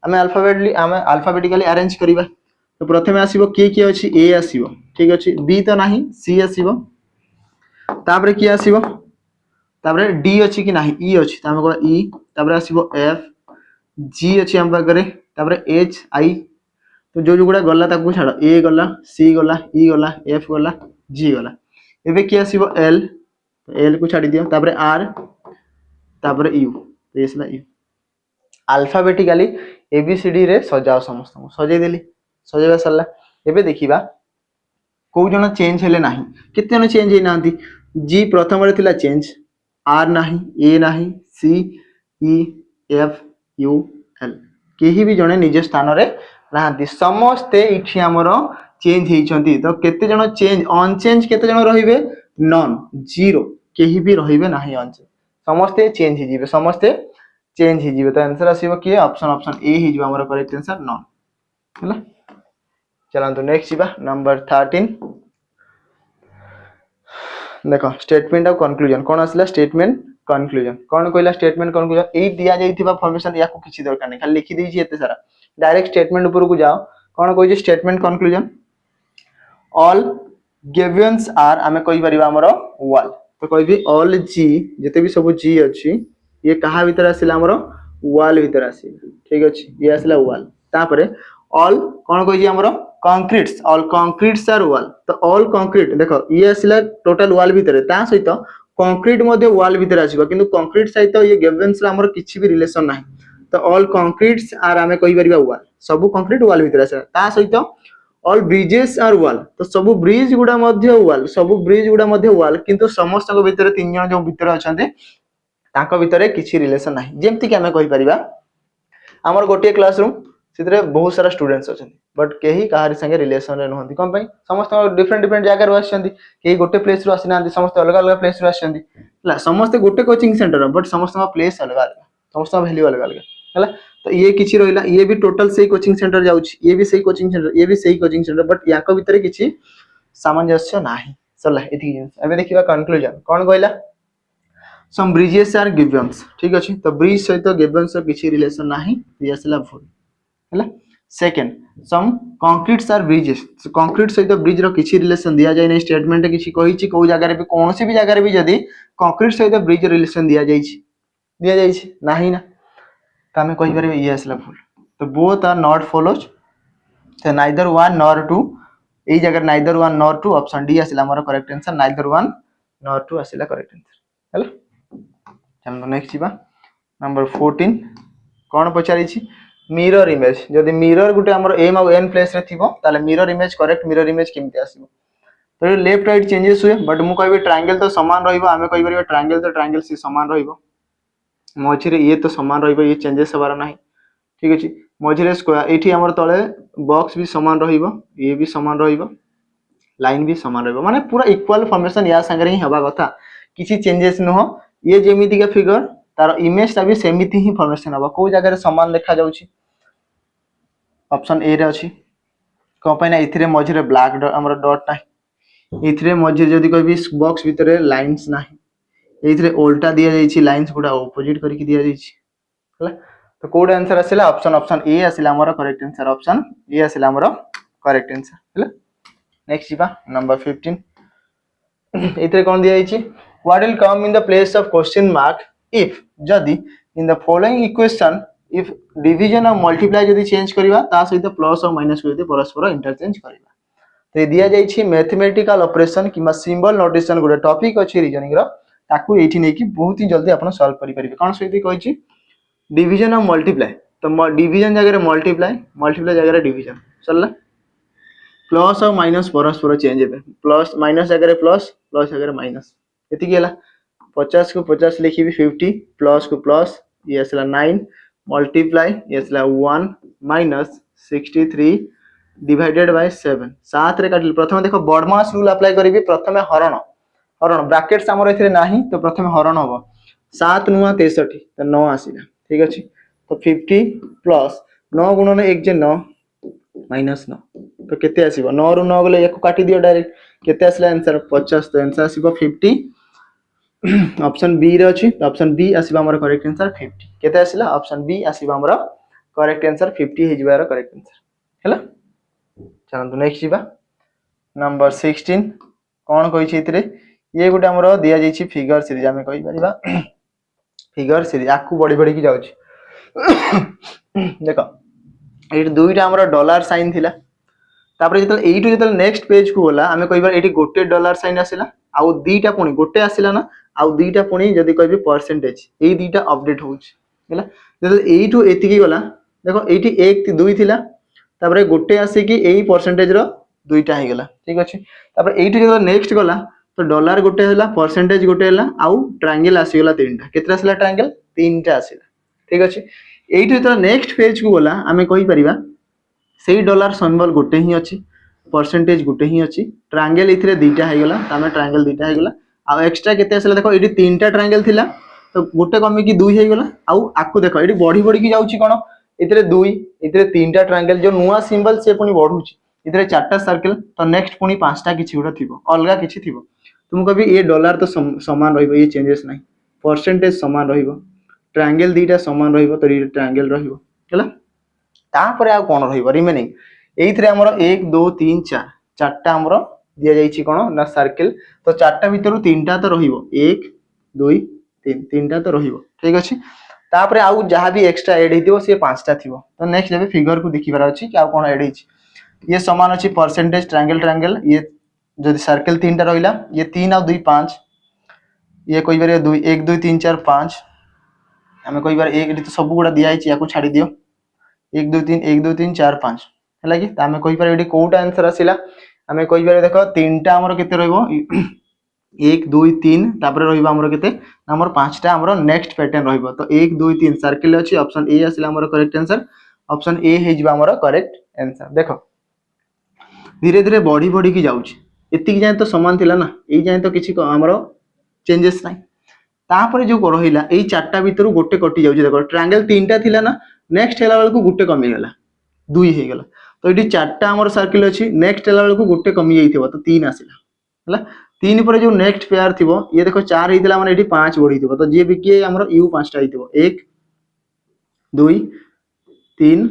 हमें अल्फाबेटिकली अरेंज करिबा तो प्रथमे आसीबो के अछि ए आसीबो ठीक अछि बी तो नाही सी आसीबो तापरे की आसीबो तापरे डी अछि कि नाही ई अछि त हम कहबा ई तापरे आसीबो एफ जी अछि हम पागरे तापरे एच आई तो जो जो गुडा गला ताकू छाड़ ए गला सी गला ई गला एफ गला जी गला एबे की आसीबो एल तो एल को छाडी दियो तापरे आर तापरे यू तो येसला यू अल्फाबेटिकली एबीसीडी रे सजाओ समस्त सजै देली सजैबा सरला एबे देखिबा को जण चेंज हेले नाही केते जण चेंज हे नांती जी प्रथम रे थिला चेंज आर नाही ए नाही सी ई एफ यू एल केही भी जणे निज स्थान रे नांती समस्ते इठी हमरो चेंज होइछंती तो केते जण चेंज अनचेंज केते जण रहिबे नन जीरो केही भी रहिबे नाही अनचेंज समस्ते चेंज हो जिवे समस्ते चेंज हो जिवे तो आंसर आसीबो कि ऑप्शन ए ही जिवो हमर करेक्ट आंसर नन हैला चलंतु नेक्स्ट जिबा नंबर 13 देखो स्टेटमेंट ऑफ कंक्लूजन कोन आसला स्टेटमेंट कंक्लूजन कोन कहला स्टेटमेंट कंक्लूजन ए दिया जाइथिबा फॉर्मेशन याको किछि दरकार नै खाली लिखि देछि एते सारा डायरेक्ट स्टेटमेंट ऊपर को जाओ कोन कहै छै स्टेटमेंट कंक्लूजन ऑल गिवन्स आर आमे कहि परिबा हमरो वाल तो कहबी ऑल जी जते भी सब जी अछि ये कहा भीतर आसिला हमरो वाल भीतर आसिला ठीक अछि ये आसिला वाल तापरे ऑल कोन कहै छै हमरो कंक्रीट्स ऑल कंक्रीट्स आर वाल तो ऑल कंक्रीट देखो ये आसिला टोटल वाल भीतर ता सहित कंक्रीट मध्ये वाल भीतर आसीबा किंतु कंक्रीट सहित ये गिवन्स ला हमरो किछि भी रिलेशन नाही तो ऑल कंक्रीट्स आर आमे कहि परिबा वाल सब कंक्रीट वाल भीतर आसे ता सहित ऑल ब्रिजेस आर वाल तो सब ब्रिज गुडा मध्य वाल सब ब्रिज गुडा मध्य वाल किंतु समस्त को भीतर तीन जन जो भीतर अछंते ताको भीतर किछि रिलेशन नाही जेमति कि हमें कहि परिबा हमर गोटे क्लासरूम सितरे बहुत सारा स्टूडेंट्स अछंती बट केही कहारी संगे रिलेशन रे नहंती कोन पई समस्त डिफरेंट डिफरेंट जगह रो आछंती केही गोटे प्लेस रो आसिनांती समस्त अलग अलग प्लेस रो आछंती हला समस्त गोटे कोचिंग सेंटर बट समस्त का प्लेस अलग अलग समस्त का वैल्यू अलग अलग हला तो ये किछि रहिला ये भी टोटल सही कोचिंग सेंटर जाउछि ये भी सही कोचिंग सेंटर ये भी सही कोचिंग सेंटर बट याको भीतर किछि सामंजस्य नाही चला एथि एबे देखिबा कंक्लूजन कोन कहला सम ब्रिजेस आर गिवन्स ठीक अछि तो ब्रिज सहित गिवन्स किछि रिलेशन नाही ये असला भूल हला second some concretes are bridges concrete सहित ब्रिज रो किछि रिलेशन दिया जाय नै स्टेटमेंट किछि कहिछि को जगह रे भी कोनोसी भी जगह रे भी जदी कंक्रीट सहित ब्रिज रिलेशन दिया जायछि नाही ना तो हमें कहि परबे ये असला भूल तो बोथ आर नॉट फॉलोज तो नाइदर वन नॉर टू एई जगह neither one nor two option D आसिला हमर correct answer neither one nor two आसिला करेक्ट आंसर हला चलो नेक्स्ट जीवा नंबर 14 कोन पचारि छी मिरर इमेज जदि मिरर गुटे हमर एम और एन प्लेस रे थिबो ताले mirror image correct mirror image केमते आसीबो तो लेफ्ट राइट चेंजेस हुए बट मु कहबे ट्रायंगल तो समान रहइबो हमें कहि परबे ट्रायंगल से समान रहइबो मझिरे ये तो समान रहइबो ये चेंजेस हबार नाही ठीक अछि मझिरे स्क्वायर एठी हमर तळे बॉक्स भी समान रहइबो ये भी समान रहइबो लाइन भी समान रहइबो माने पूरा इक्वल फॉर्मेशन या संगे ही हबा कथा किछि चेंजेस न हो ये जेमिति का फिगर तार इमेज ता भी सेमिति ही फॉर्मेशन हबा को जगह रे समान देखा जाउछि ऑप्शन ए रे अछि को पयना इथिरे मझिरे ब्लैक डॉट हमर डॉट नाही इथिरे मझिरे जदी कहबी बॉक्स भीतर लाइंस नाही एथिरे उल्टा दिया जाइछि लाइंस गुडा ऑपोजिट करके दिया जाइछि हला तो कोड आंसर आसिला ऑप्शन ए आसिला हमर करेक्ट आंसर ऑप्शन ए आसिला हमर करेक्ट आंसर हला नेक्स्ट जीवा नंबर 15 इथिरे कोन दिया जाइछि what will come in the place of question mark if जदी in the following equation if division और मल्टीप्लाई जदी चेंज करबा ता सहित प्लस और माइनस को जदी परस्पर इंटरचेंज करबा तो ये दिया जाइछि मैथमेटिकल ऑपरेशन किमा सिंबल नोटेशन गुडे टॉपिक अछि रीजनिंग रो ताकू एठी नै कि बहुत ही जल्दी आपण सॉल्व करि परिबे कोन सहित कहिछि डिवीजन और मल्टीप्लाई तो डिवीजन जगह रे मल्टीप्लाई जगह रे डिवीजन चलला प्लस और माइनस परस्पर चेंज हेबे प्लस माइनस जगह रे प्लस जगह रे माइनस एति गेला 50 को 50 लिखिबी 50 प्लस को प्लस ये असला 9 मल्टीप्लाई ये असला 1 माइनस 63 डिवाइडेड बाय 7 7 रे काटली प्रथम देखो बॉडमास रूल अप्लाई करिबी प्रथमे हरण ब्रैकेट्स हमर एथिरे नाही तो प्रथमे हरण होबो 7 नुआ 63 तो 9 आसीला ठीक अछि तो 50 प्लस 9 गुणन 1 जे 9 माइनस 9 तो केते आसीबो 9 रु 9 गले एको काटी दियो डायरेक्ट केते आसीला आंसर 50 तो आंसर आसीबो 50 ऑप्शन बी रे अछि तो ऑप्शन बी आसीबो हमर करेक्ट आंसर 50 केते आसीला ऑप्शन बी आसीबो हमर करेक्ट आंसर 50 हे जिबार करेक्ट आंसर हैला चलंतु नेक्स्ट जीवा नंबर 16 कोन कहि छी इतरे ये गुटे हमरो दिया जाई छी फिगर सीरीज हमें कहि परिबा फिगर सीरीज आकु बड़ी बड़ी की जाउछि देखो एट दुईटा हमरो डॉलर साइन थिला तापर जतल एइटु जतल नेक्स्ट पेज को होला हमें कहिबा एठी गोटे डॉलर साइन आसिला आउ दीटा पुणी गोटे आसिला ना आउ दीटा पुणी जदी कहबी परसेंटेज एई दीटा अपडेट होउछि हैला जतल एइटु एतिकी गला देखो एठी 1 2 थिला तापर गोटे आसी कि एई परसेंटेज रो दुईटा हे गला ठीक अछि तापर एइटु जतल नेक्स्ट गला तो डॉलर गोटे हला परसेंटेज गोटे हला आउ ट्रायंगल आसी गला तीनटा केतरा आसिला ट्रायंगल तीनटा आसिला ठीक अछि एइटु जतल नेक्स्ट पेज को गला हमें कहि परिबा सेही डॉलर सिंबल गोटे ही अछि परसेंटेज गुटे ही अच्छी ट्रायंगल इथिरे दुईटा हो गला तो आम ट्रायंगल दुईटा हो गला आ एक्स्ट्रा केते आसला देखो ये तीन टा ट्रायंगल थिला तो गोटे कमी की दुई हो गला आउ आकु देखो ये बढ़ी बढ़ी की जाउची कोन इथिरे दुई इथिरे तीन टा ट्रायंगल जो नुआ सिंबल से पुनी बढ़ुची इधर चारटा सर्कल तो नेक्स्ट पुनी पांचटा किछि गुडा थिबो अलगा किछि थिबो तुम कभी ये डॉलर तो समान रहिबो ये चेंजेस नहीं परसेंटेज समान रहिबो ट्रायंगल दीटा समान रहिबो तो ये ट्रायंगल रहिबो हला तापर आ कोन रहिबो रिमेनिंग एइथरे हमर 1 2 3 4 चारटा हमर दिया जाइछि कोन ना सर्कल तो चारटा भीतर तीनटा तो रहिबो 1 2 3 तीनटा तो रहिबो ठीक अछि तापर आउ जहां भी एक्स्ट्रा ऐड हेतिबो से पांचटा थिबो तो नेक्स्ट जेबे फिगर को देखिबार अछि कि आ कोन ऐड हेछि ये समान अच्छी परसेंटेज ट्रायंगल ट्रायंगल ये जो सर्कल तीन टा रहिला ये 3 और 2 5 ये कोई बार 2 1 2 3 4 5 हमें कोई बार एक तो सब गुडा दिया है याको छाड़ी दियो 1 2 3 1 2 3 4 5 हैला कि त हमें कोई बार एडी कोटा आंसर आसिला हमें कोई बार देखो तीनटा हमर केते रहइबो 1 2 3 तापर रहइबो हमर केते हमर पांचटा हमर नेक्स्ट पैटर्न रहइबो तो 1 2 3 सर्कल अछि ऑप्शन ए आसिला हमर करेक्ट आंसर ऑप्शन ए हे जिबा हमर करेक्ट आंसर देखो धीरे धीरे बढ़ी बढ़ी की जाउची एतिक जाय तो समान थिला ना एई जाय तो किछि हमरो चेंजेस नाही तापर जो रहिला एई चारटा भीतर गोटे कटि जाउची देखो ट्रायंगल तीनटा थिला ना नेक्स्ट हेला बेल को गोटे कमी गेला दुई हे गेला तो एटी चारटा हमर सर्कल अछि नेक्स्ट हेला बेल को गोटे कमी जाइथिबो तो 3 आसिला हला 3 पर जो नेक्स्ट पेयर थिबो ये देखो 4 हेतिला माने एटी 5 बढ़ी थिबो तो जे भी के हमरो u 5 टा हेतिबो 1 2 3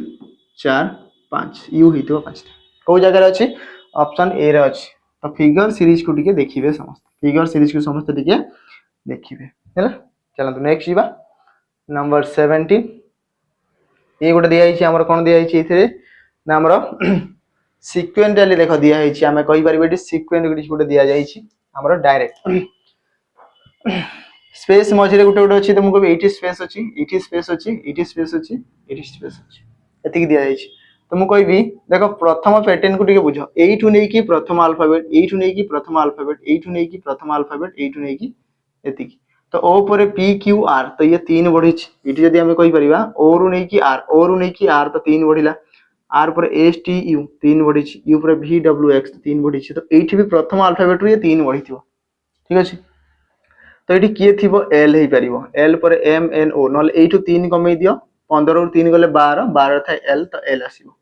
4 5 u हेतिबो 5 टा को जगह अछि ऑप्शन ए रे अछि तो फिगर सीरीज को टिके देखिबे समस्त फिगर सीरीज को समस्त टिके देखिबे हैला चलंतु नेक्स्ट जीवा नंबर 17 ये गोटे दिया हिची हमर कोन दिया हिची इथिरे ना हमर सिक्वेंटली देखो दिया हिची हमें कहि परबे एटी सिक्वेंट गोटे दिया जाइछि हमर डायरेक्ट स्पेस मझिरे गोटे गोटे अछि त मु कहबे 80 स्पेस अछि 80 स्पेस अछि 80 स्पेस अछि 80 स्पेस अछि एतिक दिया जाइछि तो मु कहबी देखो प्रथम पैटर्न को टिके बुझो एठु नै कि प्रथम अल्फाबेट एठु नै कि प्रथम अल्फाबेट एठु नै कि प्रथम अल्फाबेट एठु नै कि एतिक तो ओ पर पी क्यू आर तो ये 3 बढ़ी इटी जदी हमें कहि परिबा ओ रु नै कि आर तो 3 बढ़िला आर पर एस टी यू 3 बढ़ी यू पर वी डब्ल्यू एक्स 3 बढ़ी तो एठी भी प्रथम अल्फाबेट रु ये 3 बढ़ीथिबो ठीक अछि तो एठी किए थिबो एल हे परिबो एल पर एम एन ओ नल एठु 3 कमै दियो 15 रु 3 गले 12 12 था एल तो एल आसीबो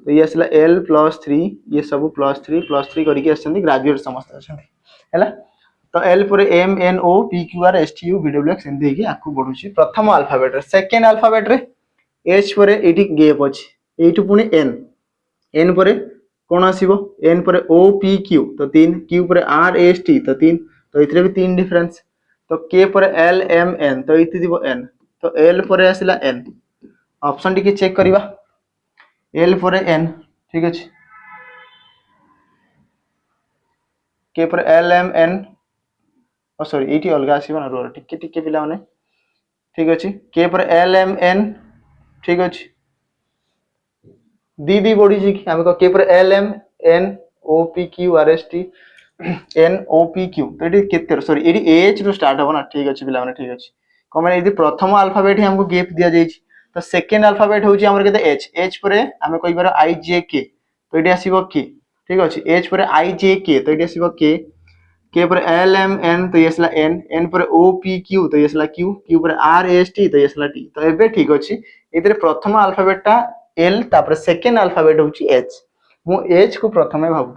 तो ये आसला एल प्लस 3 ये सब प्लस 3 करके आछंती ग्रेजुएट समस्त आछंती हैला तो एल पर M N O P Q R S T U V W X एंदी कि आकु बढ़ुची प्रथम अल्फाबेट रे सेकंड अल्फाबेट रे एच पर एटी गैप अछि एटु पुनी एन एन पर कोन आसीबो एन पर ओ पी क्यू तो 3 क्यू पर आर एस टी तो 3 तो इतरे भी 3 डिफरेंस तो के पर एल एम एन तो इति दिबो एन तो एल पर आसिला एन ऑप्शन टी के चेक करिबा एल पर एन ठीक अछि के पर L M N O sorry एटी अलगा आसीबो ना रो टिके टिके पिला माने ठीक अछि के पर एल एम एन ठीक अछि दी दी बॉडी जी हम को के पर L M N O P Q R S T N O P Q तो एटी केते सॉरी एटी एच रो स्टार्ट हो ना ठीक अछि पिला माने ठीक अछि को माने यदि प्रथम अल्फाबेट ही हमको गैप दिया जाई तो सेकंड अल्फाबेट होची हमर केते एच एच पर हमें कहि बार आई जे के तो एटी आसीबो के ठीक अछि एच पर आई जे के तो एटी आसीबो के पर एल एम एन तो येसला एन एन पर ओ पी क्यू तो येसला क्यू क्यू पर आर एस टी तो येसला टी तो एबे ठीक अछि एतरे प्रथम अल्फाबेट टा एल तापर सेकंड अल्फाबेट होची एच मु एच को प्रथमे भाबु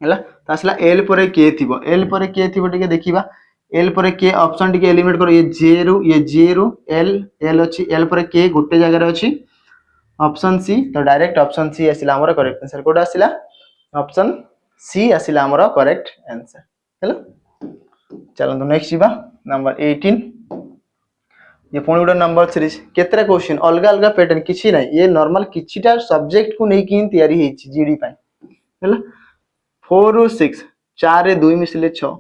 हैला तो आसला एल पर के थिबो एल पर के थिबो टिके देखिबा एल पर के ऑप्शन टिके एलिमिनेट करो ये जे रो एल एल अछि एल पर के गोटे जगह रे अछि ऑप्शन सी तो डायरेक्ट ऑप्शन सी आसिला हमर करेक्ट आंसर कोड आसिला ऑप्शन सी आसिला हमर करेक्ट आंसर हैला चलो तो नेक्स्ट जीवा नंबर 18 ये पुणी गोटे नंबर सीरीज केतरा क्वेश्चन अलग अलग पैटर्न किछि नै ये नॉर्मल किछिटा सब्जेक्ट को नै कि तयारी हेछि जीडी पय हैला 4 रु 6 4 रे 2 मिसले 6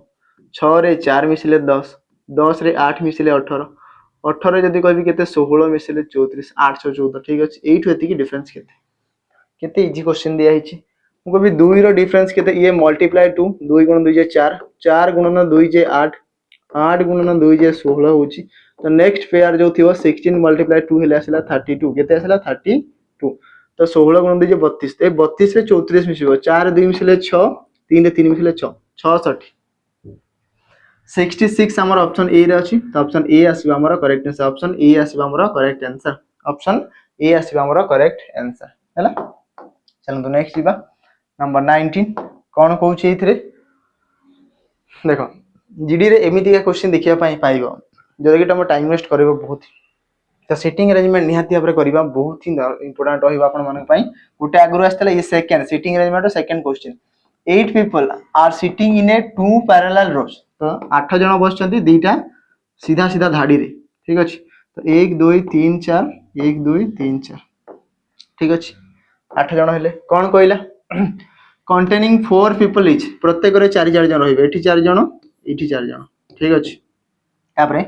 6 रे 4 मिसले 10 10 रे 8 मिसले 18 18 जदी कहबी केते 16 मिसले 34 814 ठीक अछि एठु एति की डिफरेंस केते इजी क्वेश्चन दिया हिची मु कहबी 2 रो डिफरेंस केते ये मल्टीप्लाई 2 2 गुणन 2 जे 4 4 गुणन 2 जे 8 8 गुणन 2 जे 16 होची तो नेक्स्ट पेयर जो थिवो 16 मल्टीप्लाई 2 हेले आसला 32 केते आसला 32 तो 16 गुण 2 32 तो 32 रे 34 मिसिबो 4 2 मिसिले 6 3 रे 3 मिसिले 6 66 66 हमर ऑप्शन ए रे अछि तो ऑप्शन ए आसीबो हमर करेक्ट आंसर ऑप्शन ए आसीबो हमर करेक्ट आंसर ऑप्शन ए आसीबो हमर करेक्ट आंसर हैला चलନ୍ତୁ नेक्स्ट जीवा नंबर 19 कोन कहू छी एथिरे देखो जीडी रे एमिति का क्वेश्चन देखिया पाई पाइबो जदि कि तुम टाइम वेस्ट करबो बहुत तो सिटिंग अरेंजमेंट निहाती भाबरे करबा बहुत ही इंपोर्टेंट रहिबा आपण मानक पई गुटे आगु आस्तला ये second sitting arrangement second question 8 people are sitting in a two parallel rows तो 8 जन बसचंती दीटा सीधा सीधा धाड़ी रे ठीक अछि तो 1 2 3 4 1 2 3 4 ठीक अछि 8 जन हेले कोन कहला containing 4 people each प्रत्येक रे 4 4 जन रहिबे एठी 4 जन एठी 4 जन ठीक अछि तापरे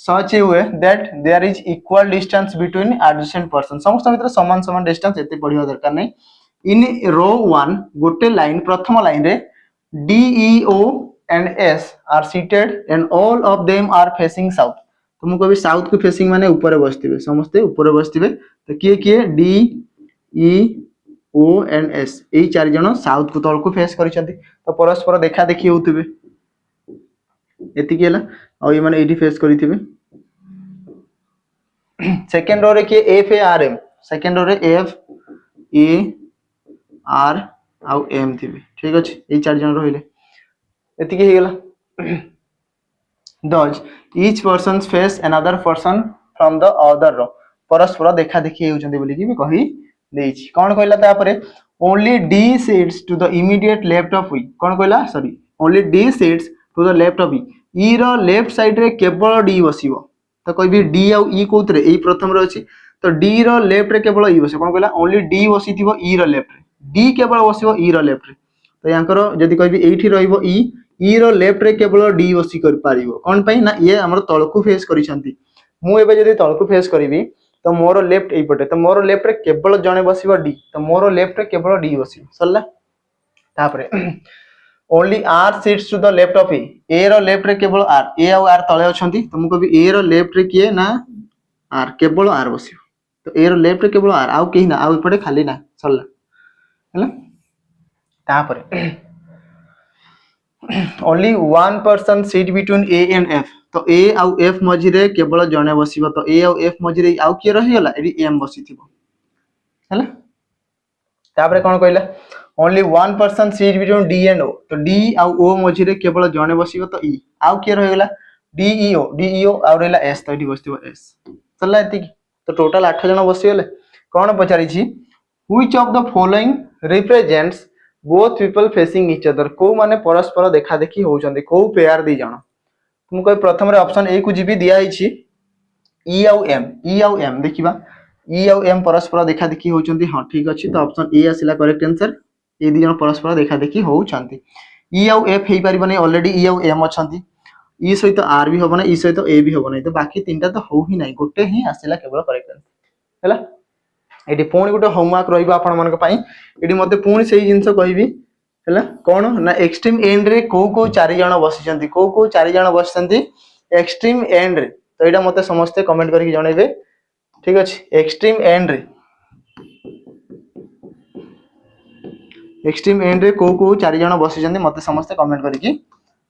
such a way that there is equal distance between adjacent persons समस्त भीतर समान समान डिस्टेंस एते पढिबा दरकार नै इन रो 1 गोटे लाइन प्रथम लाइन रे D E O and S are seated and all of them are facing south तो मु कहबी साउथ को फेसिंग माने ऊपर बसतिबे समस्त ऊपर बसतिबे तो किए किए D E O and S एई चार जन साउथ को तळ को फेस करिसंती तो परस्पर देखा देखि होउतिबे एति केला और ये माने एडी फेस करितिबे सेकंड रो रे के F A R M second row रे F A R आउ M थिबे ठीक अछि एई चार जन रहिले एति के हेगला does each person's face another person from the other row परस्पर देखा देखि हेउचंती बोली कि भी कहि देछि कोन कहला ता परे only D sits to the immediate left of E कोन कहला sorry only D sits to the left of E E रो लेफ्ट साइड रे केवल D बसिबो तो कहबी D आ E कोतरे एई प्रथम रे अछि तो D रो लेफ्ट रे केवल E बसे कोन कहला only D बसिथिबो E रो लेफ्ट रे D केवल बसिबो E रो लेफ्ट रे तो यांकर जदी कहबी एठी रहइबो E रो लेफ्ट रे केवल D बसी कर पारिबो कोन पई ना ये हमर तळकु फेस करिसंती मु एबे जदी तळकु फेस करिवि तो मोर लेफ्ट एई पटे तो मोर लेफ्ट रे केवल जणे बसिबो D तो मोर लेफ्ट रे केवल D बसिबो सरला तापरे only R sits to the left of A रो लेफ्ट रे केवल R A और R तळे अछंती तो मु कहबी A रो लेफ्ट रे किए ना R केवल R बसिबो तो A रो लेफ्ट रे केवल R आउ केही ना आउ पटे खाली ना सरला हैला तापरे only one person sit between A and F तो A आउ F मझी रे केवल जणे बसिबो तो A आउ F मझी रे आउ के रहि गला एडी M बसिथिबो हैला तापरे कोन कहला only one person sit between D and O तो D आउ O मझी रे केवल जणे बसिबो तो E आउ के रहि गला D E O आउ रहला S तो एडी बसिथिबो S चलला एति तो टोटल 8 जण बसि गले कोन पचारि छी which of the following represents both people facing each other को माने परस्पर देखा देखि होउचंदी को पेयर दी जण तुम कोइ प्रथम रे ऑप्शन ए को जीबी दिया हिची E आउ M देखिबा E आउ M परस्पर देखा देखि होउचंदी हां ठीक अछि तो ऑप्शन ए आसिला करेक्ट आंसर ए दी जण परस्पर देखा देखि होउचंती E आउ F हेइ परिबने ऑलरेडी E आउ M अछंती E सहित R भी होबना E सहित A भी होबना तो बाकी तीनटा तो हो ही नाही गोटे ही आसिला केवल करेक्ट आंसर हैला एडी पुणी गोटे होमवर्क रहिबा आपण मानक पई एडी मते पुणी सेही जिंस कहिबी हैला कोन ना एक्सट्रीम एंड रे को चारि जण बसिचंती को चारि जण बसिचंती एक्सट्रीम एंड रे तो एडा मते समस्त कमेंट करके जणैबे ठीक अछि एक्सट्रीम एंड रे को चारि जण बसिचंती मते समस्त कमेंट करके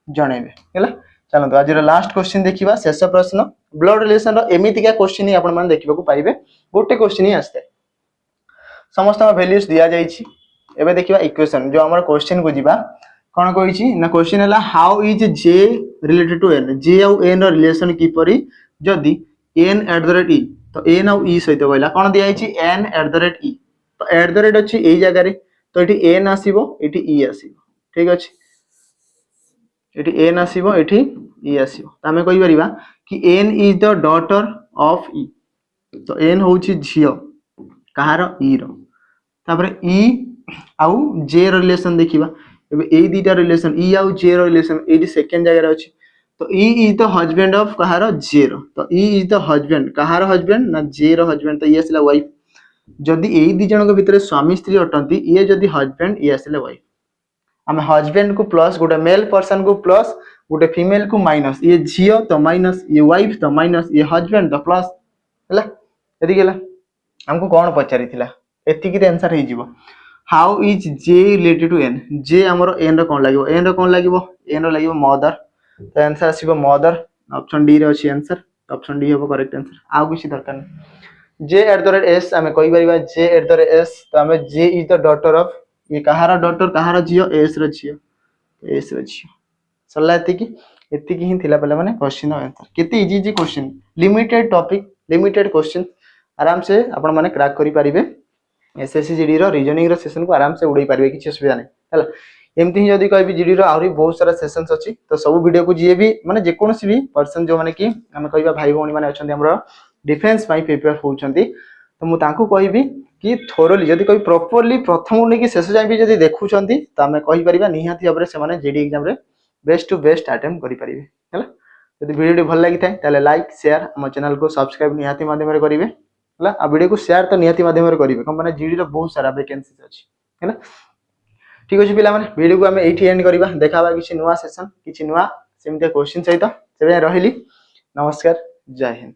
जणैबे हैला चलନ୍ତୁ आजिर लास्ट क्वेश्चन देखिबा शेष प्रश्न ब्लड रिलेशन रो एमिति का क्वेश्चन ही आपण मान देखिबा को पाइबे गोटे क्वेश्चन ही आस्ते समस्त वैल्यूज दिया जाइछि एबे देखिबा इक्वेशन जो हमर क्वेश्चन को जीबा कोन कहिछि ना क्वेश्चन हला how is j related to n j और n रो रिलेशन किपरि जदी n @ e तो n और e सहित कहला कोन दिया जाइछि n @ e तो @ अछि एई जगह रे तो एठी n आसीबो एठी e आसीबो ठीक अछि एठी n आसीबो एठी e आसीबो त हमें कहि परिबा कि n is the daughter of e तो n होछि झियो कहार e रो तापर e आउ j रो रिलेशन देखिबा एबे ए दीटा रिलेशन e आउ j रो रिलेशन एडी सेकंड जगह रे अछि तो e is the husband of Kahar j रो तो e is the husband Kahar husband ना j रो हस्बैंड तो ये आसीला वाइफ जदी ए दी जणक भितरे स्वामी स्त्री अटंती ये जदी हस्बैंड ये आसीला वाइफ हम हस्बैंड को प्लस गोटे मेल पर्सन को प्लस गोटे फीमेल को माइनस ये झियो तो माइनस ये वाइफ तो माइनस ये हस्बैंड तो प्लस हैला यदि गेला हमको कोन पचारिथिला एतिकी आंसर हो जिवो how is J related to N J हमर एन रो कोन लागिवो एन रो कोन लागिवो एन रो लागिवो मदर तो आंसर आसीबो मदर ऑप्शन डी रे अछि आंसर ऑप्शन डी होबो करेक्ट आंसर आउ किछि दरकार नै J at the rate S आमे कहि परिबा J at the rate S तो आमे J is the daughter of ये कहारा डॉटर कहारा जियो एस रो जियो एस रो जियो सरला एतिकी ही थिला पले माने क्वेश्चन आंसर केते easy easy question limited topic limited question आराम से आपण माने क्रैक करि परिबे एसएससी जीडी रो रीजनिंग रो सेशन को आराम से उड़ै परिबे किछि असुविधा नै हला एमती ही जदी कहबी जीडी रो आउरी बहुत सारा सेशंस अछि तो सब वीडियो को जीए भी माने जे कोनोसी भी पर्सन जो माने कि हम कहबा भाई भौणी माने अछंती हमरो डिफेंस पाई प्रिपेयर होउछंती तो मु तांको कहबी कि थोरली जदी कोई प्रॉपर्ली प्रथम नै कि शेष जाय भी जदी देखुछंती त हमें कहि परिबा निहाती हमरे से माने जीडी एग्जाम रे बेस्ट टू बेस्ट अटेम्प्ट करि परिबे हला यदि वीडियो भल लागि थाए ताले लाइक शेयर हम चैनल को सब्सक्राइब निहाती माध्यम रे करिवे हला आ वीडियो को शेयर तो निहाती माध्यम रे करिवे कम माने जीडी रो बहुत सारा वैकेंसी अछि हला ठीक अछि पिला माने वीडियो को हमें एठी एंड करिबा देखाबा किछि नुवा सेशन किछि नुवा सेमिते क्वेश्चन सहित सेबे रहिली नमस्कार जय हिंद।